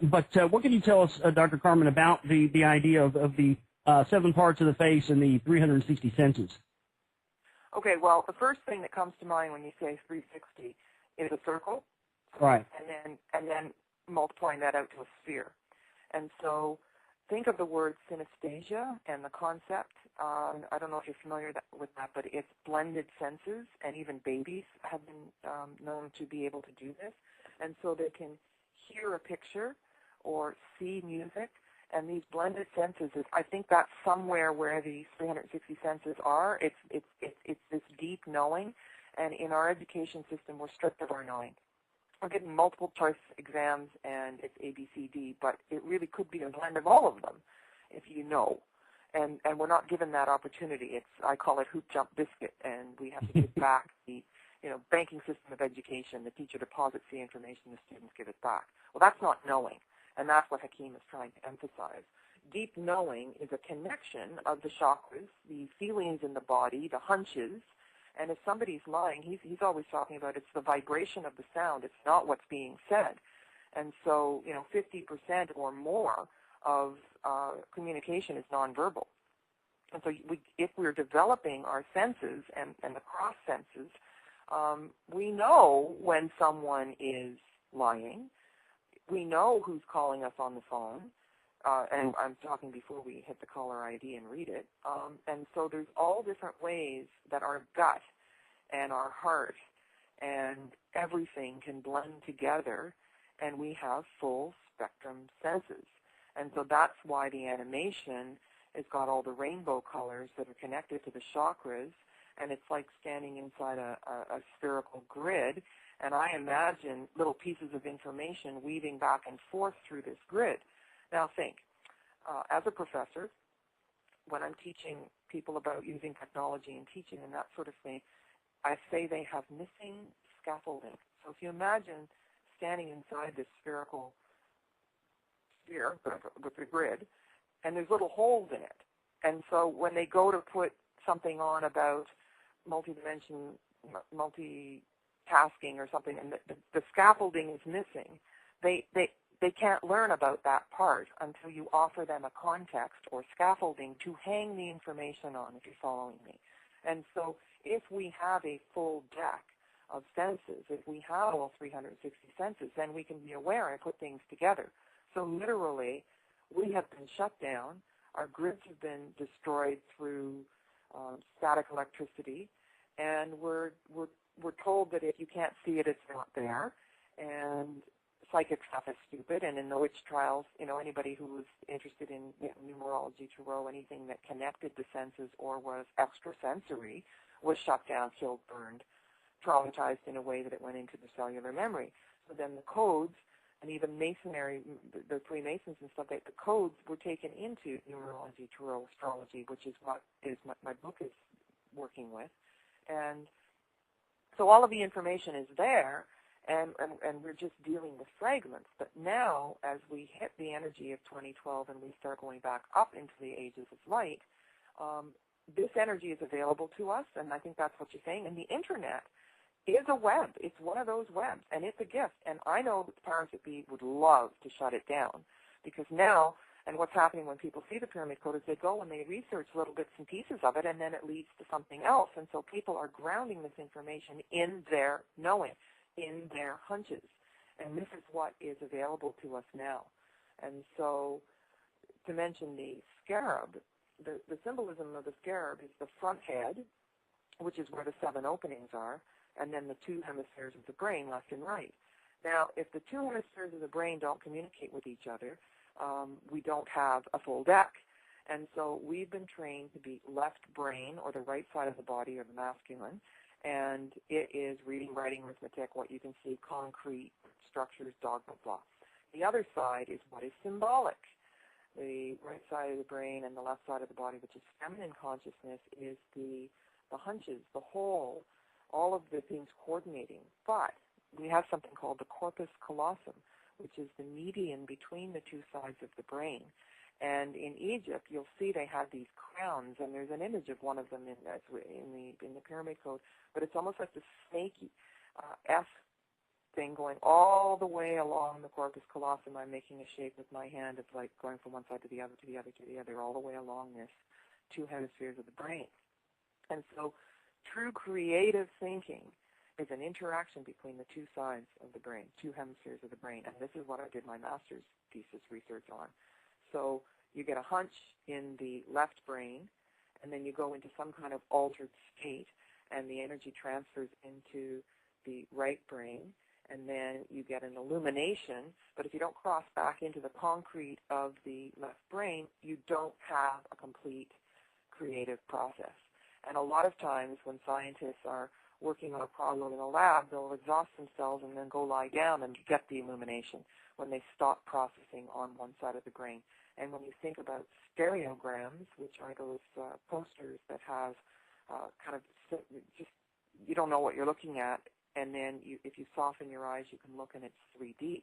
Speaker 1: But what can you tell us, Dr. Carmen, about the idea of the 7 parts of the face and the 360 senses?
Speaker 2: Okay, well, the first thing that comes to mind when you say 360 is a circle,
Speaker 1: right?
Speaker 2: And then multiplying that out to a sphere. And so think of the word synesthesia and the concept. I don't know if you're familiar with that, but it's blended senses, and even babies have been known to be able to do this. And so they can hear a picture or see music, and these blended senses, I think that's somewhere where these 360 senses are. It's this deep knowing, and in our education system, we're stripped of our knowing. We're getting multiple choice exams, and it's A, B, C, D, but it really could be a blend of all of them if you know. And we're not given that opportunity. I call it hoop, jump, biscuit, and we have to give back the banking system of education. The teacher deposits the information, the students give it back. Well, that's not knowing, and that's what Hakeem is trying to emphasize. Deep knowing is a connection of the chakras, the feelings in the body, the hunches, and if somebody's lying, he's always talking about it's the vibration of the sound. It's not what's being said. And so, 50% or more of communication is nonverbal. And so if we're developing our senses and the cross senses, we know when someone is lying. We know who's calling us on the phone. And I'm talking before we hit the caller ID and read it. And so there's all different ways that our gut and our heart and everything can blend together, and we have full spectrum senses. And so that's why the animation has got all the rainbow colors that are connected to the chakras, and it's like standing inside a spherical grid. And I imagine little pieces of information weaving back and forth through this grid. Now think, as a professor, when I'm teaching people about using technology and teaching and that sort of thing, I say they have missing scaffolding. So if you imagine standing inside this spherical sphere with the grid, and there's little holes in it. And so when they go to put something on about multitasking or something, and the scaffolding is missing, they can't learn about that part until you offer them a context or scaffolding to hang the information on, if you're following me. And so if we have a full deck of senses, if we have all 360 senses, then we can be aware and put things together. So literally, we have been shut down. Our grids have been destroyed through static electricity, and we're told that if you can't see it, it's not there. And psychic stuff is stupid, and in the witch trials, anybody who was interested in numerology, tarot, anything that connected the senses or was extrasensory was shut down, killed, burned, traumatized in a way that it went into the cellular memory. So then the codes, and even Masonry, the Freemasons and stuff, the codes were taken into numerology, tarot, astrology, which is what my book is working with. And so all of the information is there, and we're just dealing with fragments. But now, as we hit the energy of 2012 and we start going back up into the ages of light, this energy is available to us, and I think that's what you're saying. And the Internet is a web. It's one of those webs, and it's a gift. And I know that the powers that be would love to shut it down, because now, And what's happening when people see the pyramid code is they go and they research little bits and pieces of it, and then it leads to something else. And so people are grounding this information in their knowing, in their hunches. And this is what is available to us now. And so to mention the scarab, the symbolism of the scarab is the front head, which is where the 7 openings are, and then the 2 hemispheres of the brain, left and right. Now, if the 2 hemispheres of the brain don't communicate with each other, we don't have a full deck. And so we've been trained to be left brain, or the right side of the body, or the masculine, and it is reading, writing, arithmetic, what you can see, concrete structures, dogma, blah. The other side is what is symbolic. The right side of the brain and the left side of the body, which is feminine consciousness, is the hunches, the whole, all of the things coordinating. But we have something called the corpus callosum, which is the median between the 2 sides of the brain. And in Egypt, you'll see they have these crowns, and there's an image of one of them in the pyramid code, but it's almost like this snaky S thing going all the way along the corpus callosum. I'm making a shape with my hand. It's like going from one side to the other, to the other, to the other, all the way along this 2 hemispheres of the brain. And so true creative thinking is an interaction between the 2 sides of the brain, 2 hemispheres of the brain. And this is what I did my master's thesis research on. So you get a hunch in the left brain, and then you go into some kind of altered state, and the energy transfers into the right brain, and then you get an illumination. But if you don't cross back into the concrete of the left brain, you don't have a complete creative process. And a lot of times when scientists are working on a problem in a lab, they'll exhaust themselves and then go lie down and get the illumination when they stop processing on one side of the brain. And when you think about stereograms, which are those posters that have kind of just, you don't know what you're looking at, and then if you soften your eyes, you can look and it's 3D.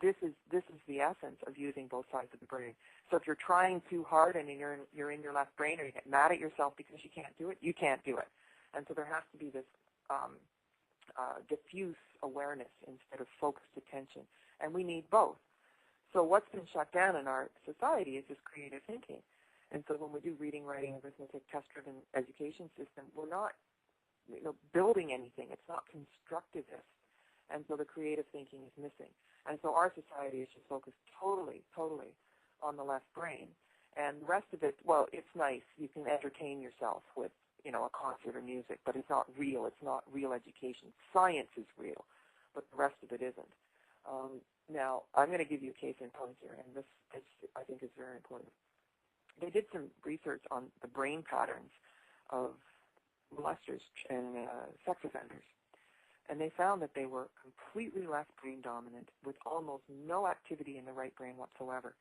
Speaker 2: This is the essence of using both sides of the brain. So if you're trying too hard and you're in your left brain, or you get mad at yourself because you can't do it, you can't do it. And so there has to be this diffuse awareness instead of focused attention. And we need both. So what's been shut down in our society is this creative thinking. And so when we do reading, writing, arithmetic, test-driven education system, we're not building anything. It's not constructivist. And so the creative thinking is missing. And so our society is just focused totally on the left brain. And the rest of it, well, it's nice. You can entertain yourself with, a concert or music, but it's not real. It's not real education. Science is real, but the rest of it isn't. Now, I'm going to give you a case in point here, and this I think is very important. They did some research on the brain patterns of molesters and sex offenders, and they found that they were completely left brain dominant with almost no activity in the right brain whatsoever.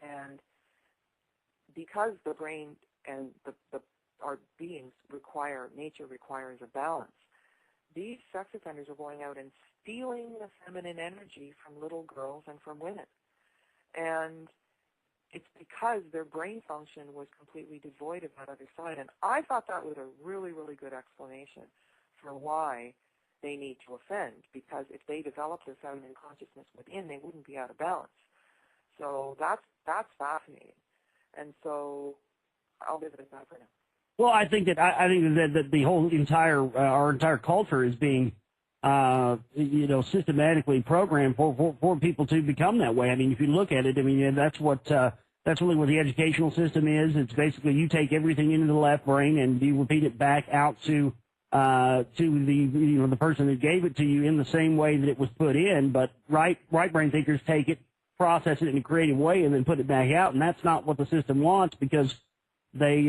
Speaker 2: And because the brain and our beings nature requires a balance, these sex offenders are going out and stealing the feminine energy from little girls and from women. And it's because their brain function was completely devoid of that other side. And I thought that was a really, really good explanation for why they need to offend, because if they developed their feminine consciousness within, they wouldn't be out of balance. So that's fascinating. And so I'll leave it at that for now.
Speaker 1: Well, I think that the whole our entire culture is being systematically programmed for people to become that way. I mean, if you look at it, I mean that's really what the educational system is. It's basically you take everything into the left brain and you repeat it back out to the person that gave it to you in the same way that it was put in. But right brain thinkers take it, process it in a creative way, and then put it back out, and that's not what the system wants, because they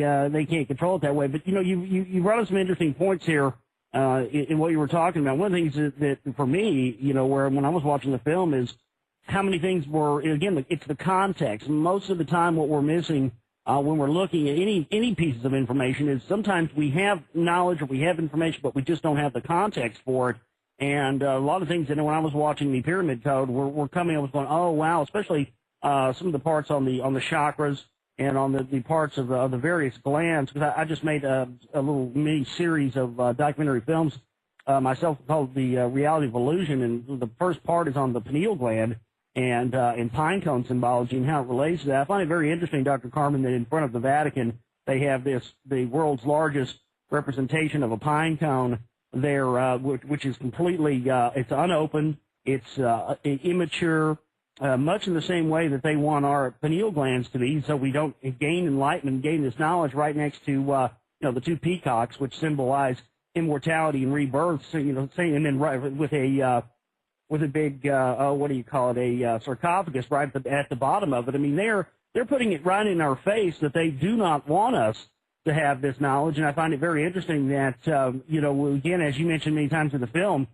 Speaker 1: can't control it that way. But you brought up some interesting points here in what you were talking about. One of the things that for me, where when I was watching the film is how many things were, again, it's the context. Most of the time what we're missing when we're looking at any pieces of information is sometimes we have knowledge or we have information, but we just don't have the context for it. And a lot of things that when I was watching the Pyramid Code were coming, I was going, oh, wow, especially some of the parts on the chakras and on the parts of the various glands, because I just made a little mini series of documentary films myself called The Reality of Illusion, and the first part is on the pineal gland, and pine cone symbology and how it relates to that. I find it very interesting, Dr. Carmen, that in front of the Vatican they have the world's largest representation of a pine cone there, which is completely it's unopened, it's immature, much in the same way that they want our pineal glands to be, so we don't gain enlightenment, gain this knowledge right next to the two peacocks, which symbolize immortality and rebirth. So, and then right with a big what do you call it, a sarcophagus right at the bottom of it. I mean, they're putting it right in our face that they do not want us to have this knowledge, and I find it very interesting that again, as you mentioned many times in the film,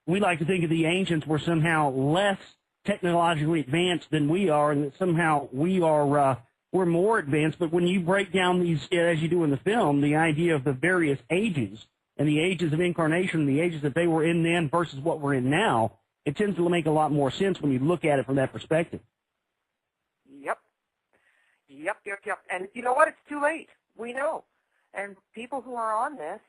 Speaker 1: we like to think of the ancients were somehow less technologically advanced than we are, and that somehow we're more advanced. But when you break down these, as you do in the film, the idea of the various ages and the ages of incarnation, the ages that they were in then versus what we're in now, it tends to make a lot more sense when you look at it from that perspective.
Speaker 2: Yep. And you know what? It's too late. We know. And people who are on this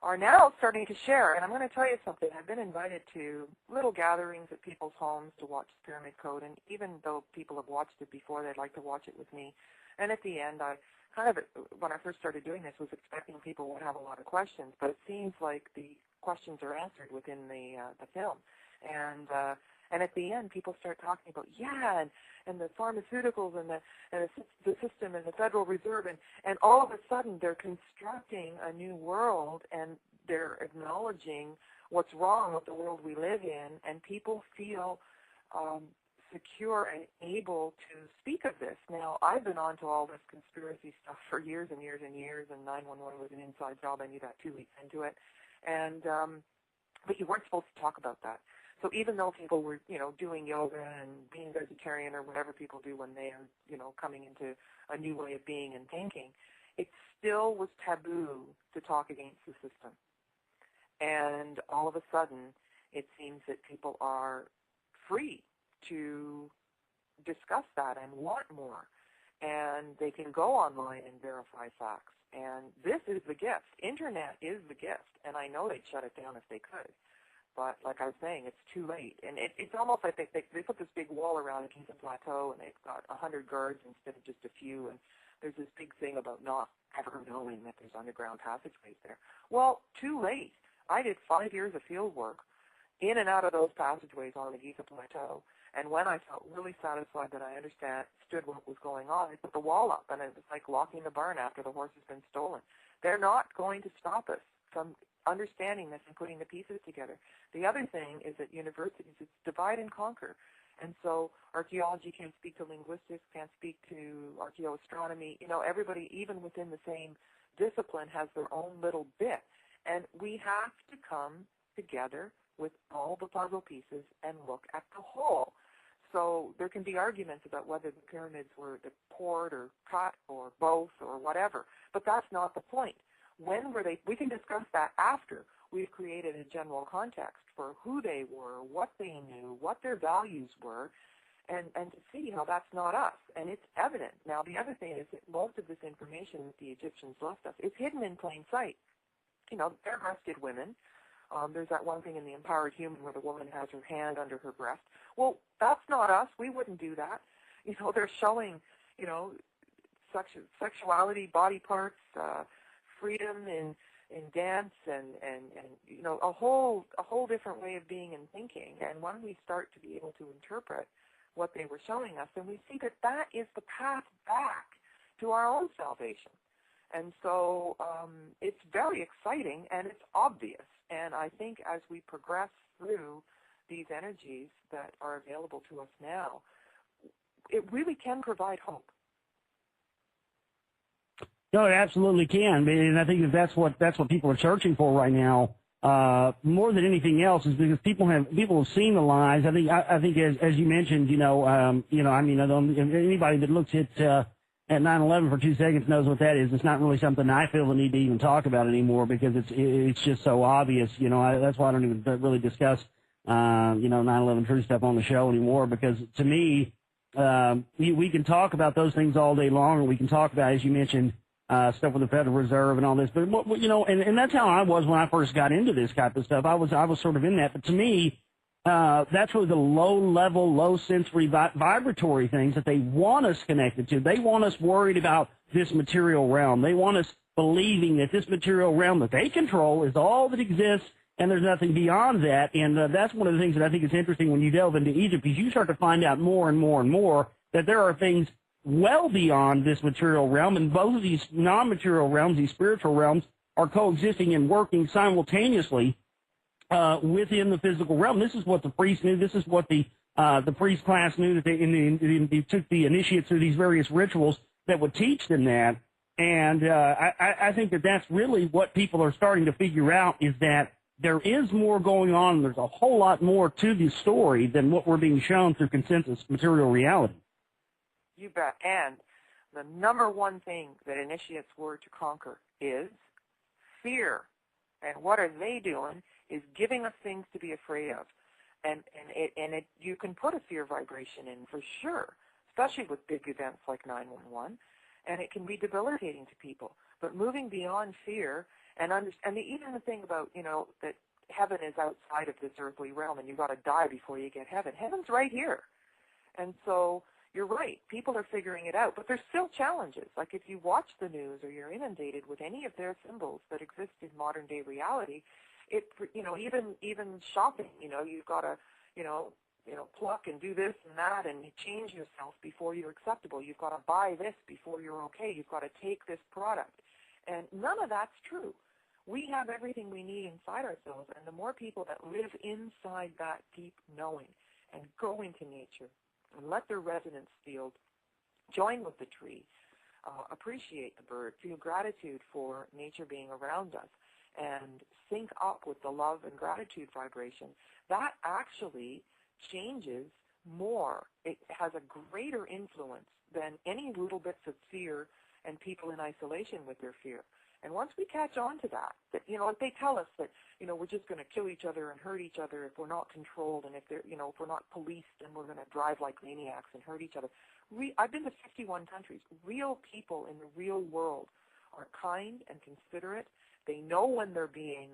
Speaker 2: are now starting to share. And I'm going to tell you something. I've been invited to little gatherings at people's homes to watch Pyramid Code. And even though people have watched it before, they'd like to watch it with me. And at the end, I kind of, when I first started doing this, was expecting people would have a lot of questions. But it seems like the questions are answered within the film. And at the end, people start talking about, and the pharmaceuticals and the system and the Federal Reserve, and all of a sudden they're constructing a new world, and they're acknowledging what's wrong with the world we live in, and people feel secure and able to speak of this. Now, I've been on to all this conspiracy stuff for years and years and years, and 911 was an inside job. I knew that 2 weeks into it. And but you weren't supposed to talk about that. So even though people were, doing yoga and being vegetarian or whatever people do when they are, coming into a new way of being and thinking, it still was taboo to talk against the system. And all of a sudden, it seems that people are free to discuss that and want more. And they can go online and verify facts. And this is the gift. Internet is the gift. And I know they'd shut it down if they could. But like I was saying, it's too late. And it's almost like they put this big wall around the Giza Plateau, and they've got 100 guards instead of just a few. And there's this big thing about not ever knowing that there's underground passageways there. Well, too late. I did 5 years of field work in and out of those passageways on the Giza Plateau. And when I felt really satisfied that I understood what was going on, I put the wall up, and it was like locking the barn after the horse has been stolen. They're not going to stop us from understanding this and putting the pieces together. The other thing is that universities, it's divide and conquer. And so archaeology can't speak to linguistics, can't speak to archaeoastronomy. Everybody, even within the same discipline, has their own little bit. And we have to come together with all the puzzle pieces and look at the whole. So there can be arguments about whether the pyramids were poured or cut or both or whatever, but that's not the point. When were they? We can discuss that after we've created a general context for who they were, what they knew, what their values were, and to see how that's not us. And it's evident. Now, the other thing is that most of this information that the Egyptians left us is hidden in plain sight. They're breasted women. There's that one thing in the Empowered Human where the woman has her hand under her breast. Well, that's not us. We wouldn't do that. They're showing, sexuality, body parts, freedom in dance and a whole different way of being and thinking. And when we start to be able to interpret what they were showing us, then we see that that is the path back to our own salvation. And so it's very exciting and it's obvious. And I think as we progress through these energies that are available to us now, it really can provide hope.
Speaker 1: No, it absolutely can, and I think that's what people are searching for right now. More than anything else, is because people have seen the lies. I think as you mentioned, anybody that looks at 9/11 for 2 seconds knows what that is. It's not really something I feel the need to even talk about anymore because it's just so obvious. That's why I don't even really discuss 9/11 truth stuff on the show anymore, because to me, we can talk about those things all day long, and we can talk about, as you mentioned, stuff with the Federal Reserve and all this. But and that's how I was when I first got into this type of stuff. I was sort of in that. But to me, That's really the low-level, low-sensory vibratory things that they want us connected to. They want us worried about this material realm. They want us believing that this material realm that they control is all that exists, and there's nothing beyond that. And that's one of the things that I think is interesting when you delve into Egypt, because you start to find out more and more and more that there are things well beyond this material realm, and both of these non-material realms, these spiritual realms, are coexisting and working simultaneously within the physical realm. This is what the priest knew. This is what the priest class knew, that they took the initiates through these various rituals that would teach them that. And I think that that's really what people are starting to figure out, is that there is more going on. There's a whole lot more to the story than what we're being shown through consensus material reality.
Speaker 2: You bet. And the number one thing that initiates were to conquer is fear. And what are they doing is giving us things to be afraid of. And you can put a fear vibration in for sure, especially with big events like 911, and it can be debilitating to people. But moving beyond fear and even the thing about, that heaven is outside of this earthly realm and you've got to die before you get heaven. Heaven's right here. And so you're right, people are figuring it out, but there's still challenges. Like if you watch the news or you're inundated with any of their symbols that exist in modern day reality, even shopping, you've got to, pluck and do this and that and change yourself before you're acceptable. You've got to buy this before you're okay. You've got to take this product. And none of that's true. We have everything we need inside ourselves, and the more people that live inside that deep knowing and go into nature and let their resonance field join with the tree, appreciate the bird, feel gratitude for nature being around us, and sync up with the love and gratitude vibration, that actually changes more. It has a greater influence than any little bits of fear and people in isolation with their fear. And once we catch on to that, if they tell us that, we're just going to kill each other and hurt each other if we're not controlled, and if we're not policed, and we're going to drive like maniacs and hurt each other. I've been to 51 countries. Real people in the real world are kind and considerate. They know when they're being,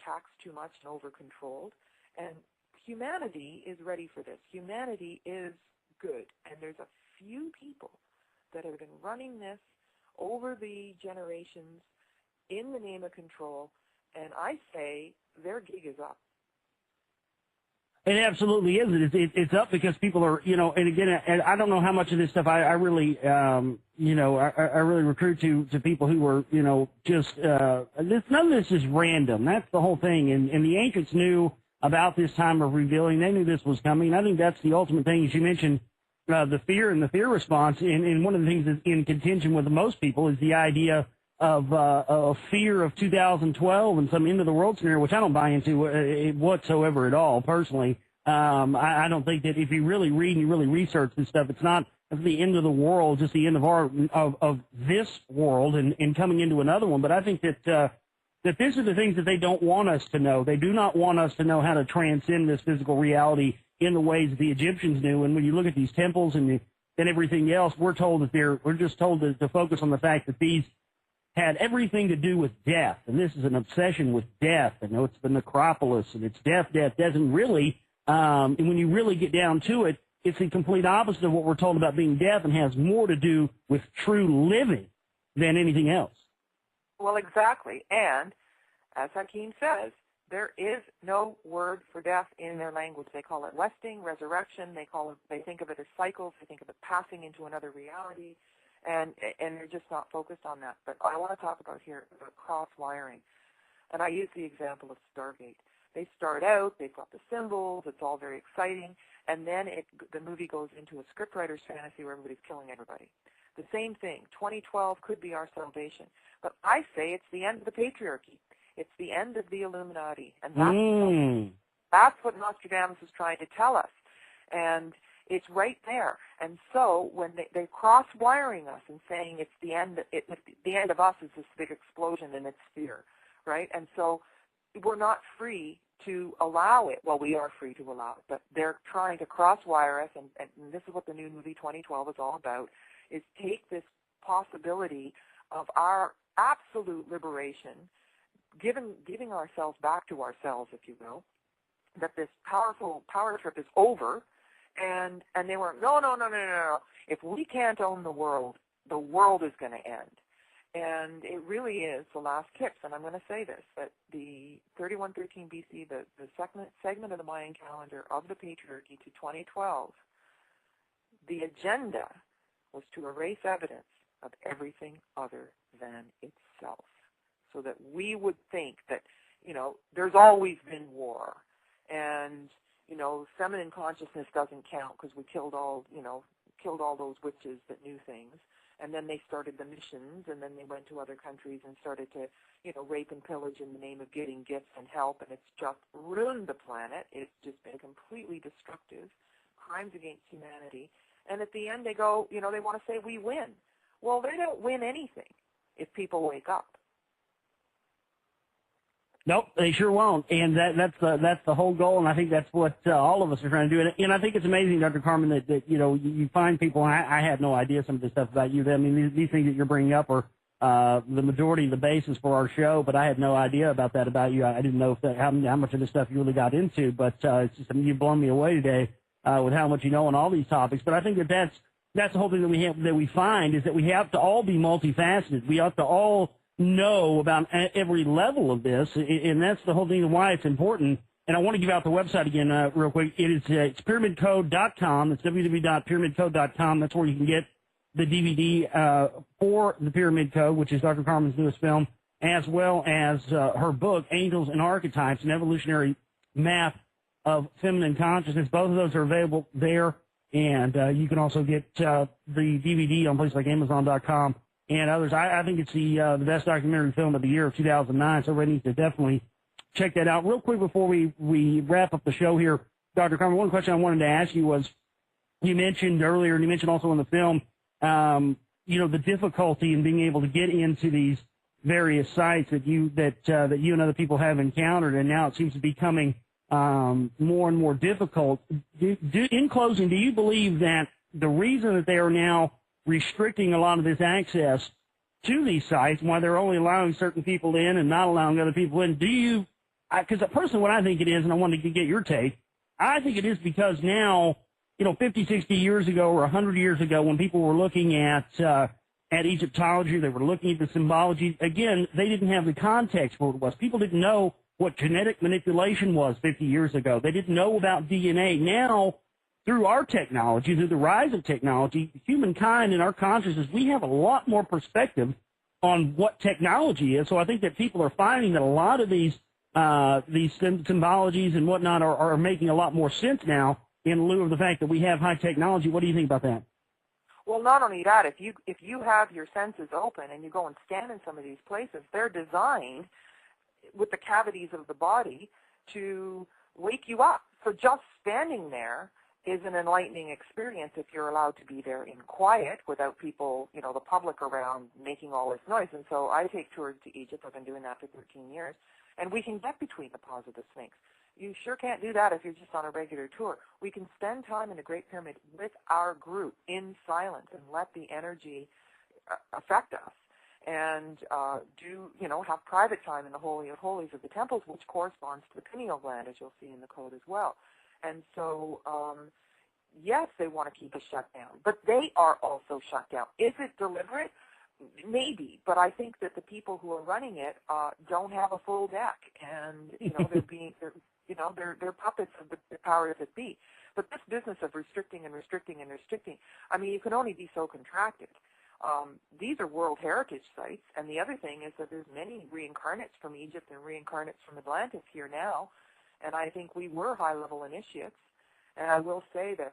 Speaker 2: taxed too much and over-controlled. And humanity is ready for this. Humanity is good. And there's a few people that have been running this over the generations in the name of control, and I say their gig is up.
Speaker 1: It absolutely is. It's up because people are, and again, and I don't know how much of this stuff I really, I really recruit to people who are, just, none of this is random. That's the whole thing. And the ancients knew about this time of revealing. They knew this was coming. I think that's the ultimate thing, as you mentioned, the fear and the fear response. And one of the things that's in contention with most people is the idea of fear of 2012 and some end of the world scenario, which I don't buy into whatsoever at all, personally. I don't think that if you really read and you really research this stuff, it's not the end of the world, just the end of this world and coming into another one. But I think that these are the things that they don't want us to know. They do not want us to know how to transcend this physical reality in the ways the Egyptians knew. And when you look at these temples and everything else, we're told that we're just told to focus on the fact that these had everything to do with death, and this is an obsession with death. And it's the necropolis, and it's death. Death doesn't really, and when you really get down to it, it's the complete opposite of what we're told about being death, and has more to do with true living than anything else.
Speaker 2: Well, exactly. And as Hakeem says, there is no word for death in their language. They call it westing, resurrection. They think of it as cycles. They think of it passing into another reality. And they're just not focused on that. But I want to talk about cross-wiring. And I use the example of Stargate. They start out, they've got the symbols, it's all very exciting, and then the movie goes into a scriptwriter's fantasy where everybody's killing everybody. The same thing, 2012 could be our salvation. But I say it's the end of the patriarchy. It's the end of the Illuminati. And that's what Nostradamus is trying to tell us. And it's right there. And so when they're cross-wiring us and saying it's the end, the end of us is this big explosion and it's fear, right? And so we're not free to allow it. Well, we are free to allow it, but they're trying to cross-wire us, and this is what the new movie 2012 is all about, is take this possibility of our absolute liberation, giving ourselves back to ourselves, if you will, that this powerful power trip is over, and they were, no. If we can't own the world is going to end. And it really is the last kicks. And I'm going to say this, that the 3113 BC, the second segment of the Mayan calendar of the patriarchy to 2012, the agenda was to erase evidence of everything other than itself, so that we would think that, there's always been war, and, feminine consciousness doesn't count because we killed all those witches that knew things. And then they started the missions, and then they went to other countries and started to, rape and pillage in the name of getting gifts and help, and it's just ruined the planet. It's just been completely destructive, crimes against humanity. And at the end they go, they want to say we win. Well, they don't win anything if people wake up.
Speaker 1: Nope, they sure won't, and that's the whole goal, and I think that's what all of us are trying to do. And I think it's amazing, Dr. Carmen, that you find people. And I had no idea some of this stuff about you. I mean, these things that you're bringing up are the majority of the basis for our show, but I had no idea about that about you. I didn't know how much of this stuff you really got into, but it's just, you've blown me away today with how much you know on all these topics. But I think that's the whole thing that we find is that we have to all be multifaceted. We have to all know about every level of this, and that's the whole thing of why it's important. And I want to give out the website again real quick. It's pyramidcode.com. It's www.pyramidcode.com. That's where you can get the DVD for the Pyramid Code, which is Dr. Carmen's newest film, as well as her book, Angels and Archetypes, an evolutionary map of feminine consciousness. Both of those are available there, and you can also get the DVD on places like Amazon.com and others. I think it's the best documentary film of the year of 2009, so everybody needs to definitely check that out. Real quick before we wrap up the show here, Dr. Carmen, one question I wanted to ask you was, you mentioned earlier, and you mentioned also in the film, the difficulty in being able to get into these various sites that you and other people have encountered, and now it seems to be becoming more and more difficult. In closing, do you believe that the reason that they are now restricting a lot of this access to these sites, why they're only allowing certain people in and not allowing other people in, because personally what I think it is, and I wanted to get your take, I think it is because now, 50, 60 years ago or 100 years ago, when people were looking at Egyptology, they were looking at the symbology, again, they didn't have the context for what it was. People didn't know what genetic manipulation was 50 years ago. They didn't know about DNA. Now, through our technology, through the rise of technology, humankind and our consciousness, we have a lot more perspective on what technology is. So I think that people are finding that a lot of these symbologies and whatnot are making a lot more sense now in lieu of the fact that we have high technology. What do you think about that?
Speaker 2: Well, not only that, if you have your senses open and you go and stand in some of these places, they're designed with the cavities of the body to wake you up. So just standing there is an enlightening experience if you're allowed to be there in quiet without people, the public around making all this noise. And so I take tours to Egypt. I've been doing that for 13 years. And we can get between the paws of the Sphinx. You sure can't do that if you're just on a regular tour. We can spend time in the Great Pyramid with our group in silence and let the energy affect us. And have private time in the Holy of Holies of the temples, which corresponds to the pineal gland, as you'll see in the code as well. And so, yes, they want to keep us shut down, but they are also shut down. Is it deliberate? Maybe, but I think that the people who are running it don't have a full deck, and they're puppets of the powers that be. But this business of restricting, I mean, you can only be so contracted. These are World Heritage Sites, and the other thing is that there's many reincarnates from Egypt and reincarnates from Atlantis here now. And I think we were high-level initiates. And I will say that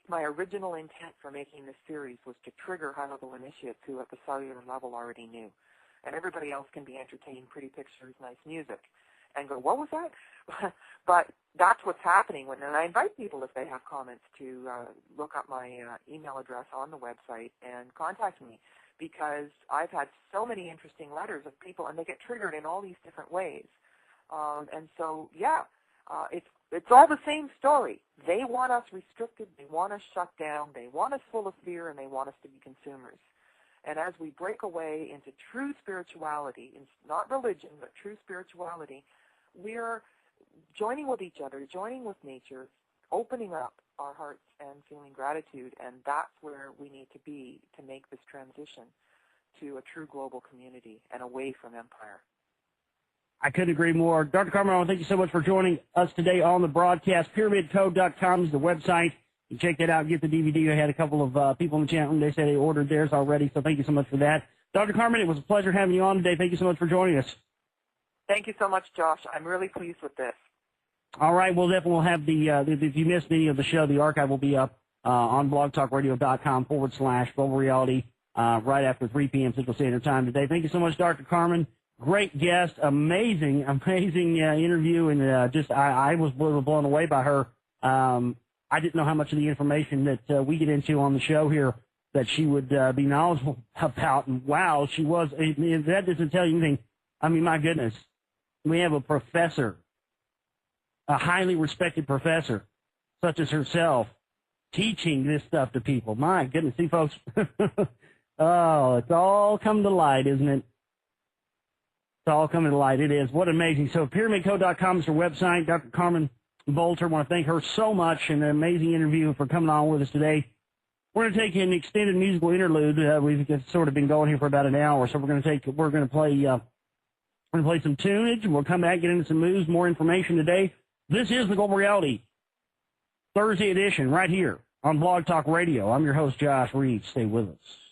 Speaker 2: my original intent for making this series was to trigger high-level initiates who at the cellular level already knew. And everybody else can be entertained, pretty pictures, nice music, and go, what was that? But that's what's happening. And I invite people, if they have comments, to look up my email address on the website and contact me, because I've had so many interesting letters of people, and they get triggered in all these different ways. And so, it's all the same story. They want us restricted, they want us shut down, they want us full of fear, and they want us to be consumers. And as we break away into true spirituality, not religion, but true spirituality, joining with each other, joining with nature, opening up our hearts and feeling gratitude, and that's where we need to be to make this transition to a true global community and away from empire.
Speaker 1: I couldn't agree more. Dr. Carmen, I want to thank you so much for joining us today on the broadcast. PyramidCode.com is the website. You check that out and get the DVD. I had a couple of people in the chat room. They said they ordered theirs already, so thank you so much for that. Dr. Carmen, it was a pleasure having you on today. Thank you so much for joining us.
Speaker 2: Thank you so much, Josh. I'm really pleased with this.
Speaker 1: All right, we'll definitely have if you missed any of the show, the archive will be up on blogtalkradio.com/global reality right after 3 p.m. Central Standard Time today. Thank you so much, Dr. Carmen. Great guest, amazing interview, and I was blown away by her. I didn't know how much of the information that we get into on the show here that she would be knowledgeable about, and wow, she was. If that doesn't tell you anything, I mean, my goodness, we have a professor, a highly respected professor, such as herself, teaching this stuff to people. My goodness, see, folks, oh, it's all come to light, isn't it? It's all coming to light. It is. What amazing. So PyramidCode.com is her website. Dr. Carmen Boulter, I want to thank her so much and an amazing interview for coming on with us today. We're going to take an extended musical interlude. We've sort of been going here for about an hour, so we're going to play some tunage, and we'll come back, get into some news, more information today. This is the Global Reality Thursday edition right here on Blog Talk Radio. I'm your host, Josh Reeves. Stay with us.